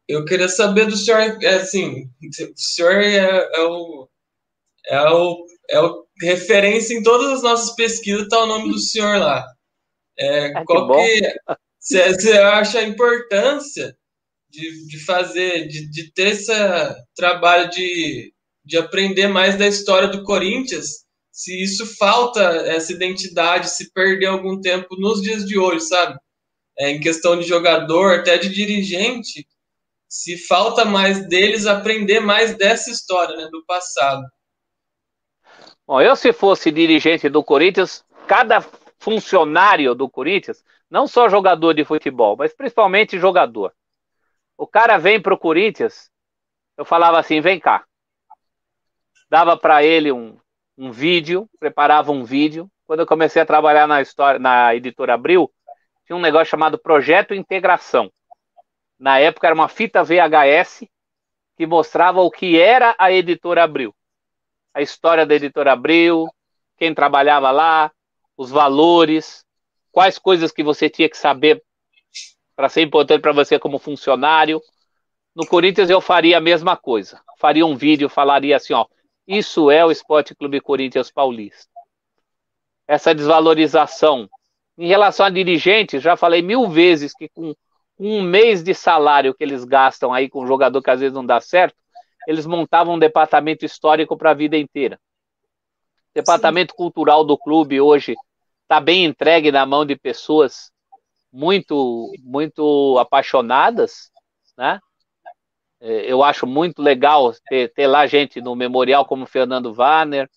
Eu queria saber do senhor, assim, o senhor é o referência em todas as nossas pesquisas, está o nome do senhor lá. Qual que você acha a importância de fazer, de ter esse trabalho de aprender mais da história do Corinthians, se isso falta, essa identidade, se perder algum tempo nos dias de hoje, sabe? Em questão de jogador, até de dirigente, se falta mais deles aprender mais dessa história, né, do passado. Bom, eu se fosse dirigente do Corinthians, cada funcionário do Corinthians, não só jogador de futebol, mas principalmente jogador. O cara vem pro Corinthians, eu falava assim, vem cá. Dava para ele um vídeo, preparava um vídeo. Quando eu comecei a trabalhar na editora Abril, tinha um negócio chamado Projeto Integração. Na época era uma fita VHS que mostrava o que era a editora Abril. A história da editora Abril, quem trabalhava lá, os valores, quais coisas que você tinha que saber para ser importante para você como funcionário. No Corinthians eu faria a mesma coisa. Faria um vídeo, falaria assim, ó, isso é o Esporte Clube Corinthians Paulista. Essa desvalorização. Em relação a dirigentes, já falei 1000 vezes que com um mês de salário que eles gastam aí com um jogador que às vezes não dá certo, eles montavam um departamento histórico para a vida inteira. O departamento cultural do clube hoje está bem entregue na mão de pessoas muito, muito apaixonadas, né? Eu acho muito legal ter lá gente no memorial como Fernando Warner,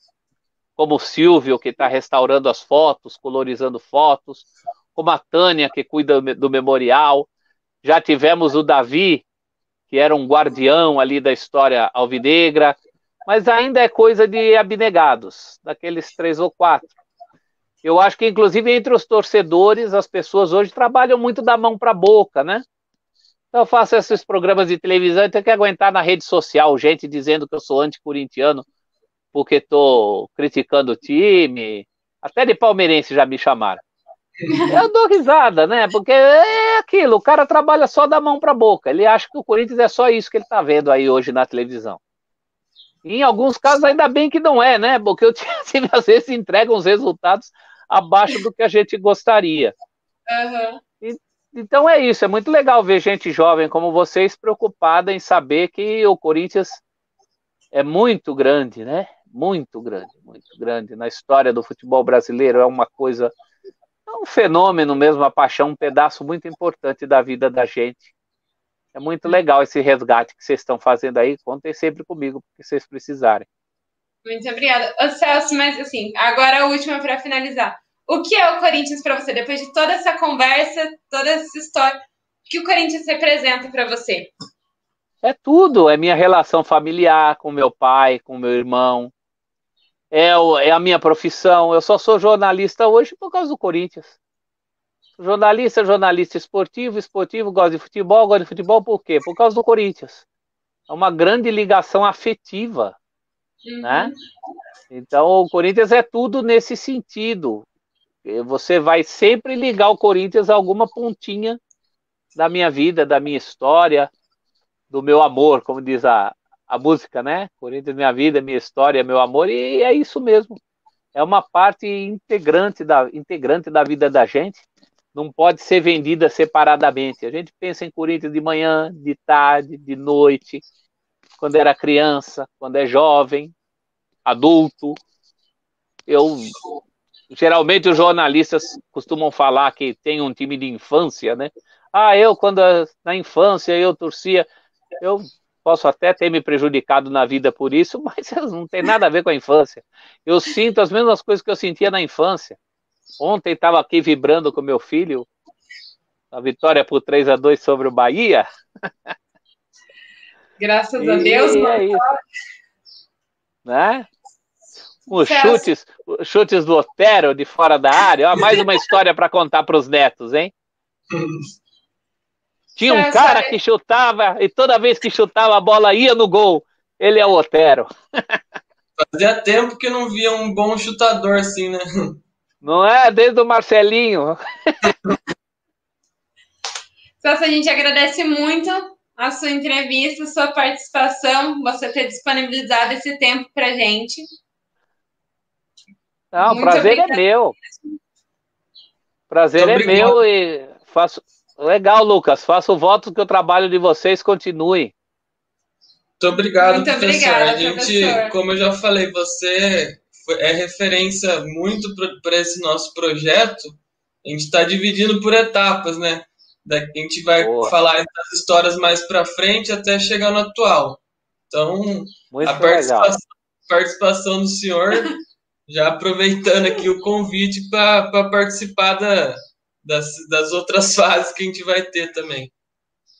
como o Silvio, que está restaurando as fotos, colorizando fotos, como a Tânia, que cuida do memorial. Já tivemos o Davi, que era um guardião ali da história alvinegra, mas ainda é coisa de abnegados, daqueles 3 ou 4. Eu acho que, inclusive, entre os torcedores, as pessoas hoje trabalham muito da mão para a boca, né? Então eu faço esses programas de televisão e tenho que aguentar na rede social gente dizendo que eu sou anticorintiano porque estou criticando o time. Até de palmeirense já me chamaram. Eu dou risada, né? Porque é aquilo, o cara trabalha só da mão para a boca. Ele acha que o Corinthians é só isso que ele está vendo aí hoje na televisão. E em alguns casos, ainda bem que não é, né? Porque o time às vezes entrega uns resultados abaixo do que a gente gostaria. Uhum. Então é isso, é muito legal ver gente jovem como vocês preocupada em saber que o Corinthians é muito grande, né? Muito grande na história do futebol brasileiro. É uma coisa, é um fenômeno mesmo, uma paixão, um pedaço muito importante da vida da gente. É muito legal esse resgate que vocês estão fazendo aí. Contem sempre comigo, porque vocês precisarem. Muito obrigada. Ô, Celso, mas assim, agora a última para finalizar. O que é o Corinthians para você? Depois de toda essa conversa, toda essa história, o que o Corinthians representa para você? É tudo, é minha relação familiar com meu pai, com meu irmão, é a minha profissão. Eu só sou jornalista hoje por causa do Corinthians. Jornalista esportivo, gosto de futebol por quê? Por causa do Corinthians. É uma grande ligação afetiva, né? Então o Corinthians é tudo nesse sentido. Você vai sempre ligar o Corinthians a alguma pontinha da minha vida, da minha história, do meu amor, como diz a música, né? Corinthians, minha vida, minha história, meu amor, e é isso mesmo. É uma parte integrante da vida da gente, não pode ser vendida separadamente. A gente pensa em Corinthians de manhã, de tarde, de noite, quando era criança, quando é jovem, adulto. Geralmente os jornalistas costumam falar que tem um time de infância, né? Quando na infância eu torcia, eu posso até ter me prejudicado na vida por isso, mas não tem nada a ver com a infância. Eu sinto as mesmas coisas que eu sentia na infância. Ontem estava aqui vibrando com meu filho, a vitória por 3-2 sobre o Bahia. Graças a Deus, é isso, né? Os Celso. chutes do Otero de fora da área. Ó, mais uma história para contar para os netos, hein? Tinha um Celso, cara que chutava e toda vez que chutava a bola ia no gol. Ele é o Otero. Fazia tempo que não via um bom chutador assim, né? Não é? Desde o Marcelinho. Celso, a gente agradece muito a sua entrevista, a sua participação, você ter disponibilizado esse tempo para a gente. Não, o prazer é meu. Prazer é meu e faço. Legal, Lucas. Faço o voto que o trabalho de vocês continue. Muito obrigado, muito professor. Obrigada, a gente, professor. Como eu já falei, você é referência muito para esse nosso projeto. A gente está dividindo por etapas, né? A gente vai falar das histórias mais para frente até chegar no atual. Então, muito a participação do senhor, já aproveitando aqui o convite para participar das outras fases que a gente vai ter também.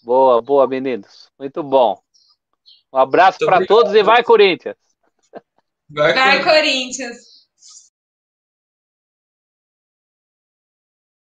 Boa, meninos. Muito bom. Um abraço para todos e vai, Corinthians! Vai, Corinthians!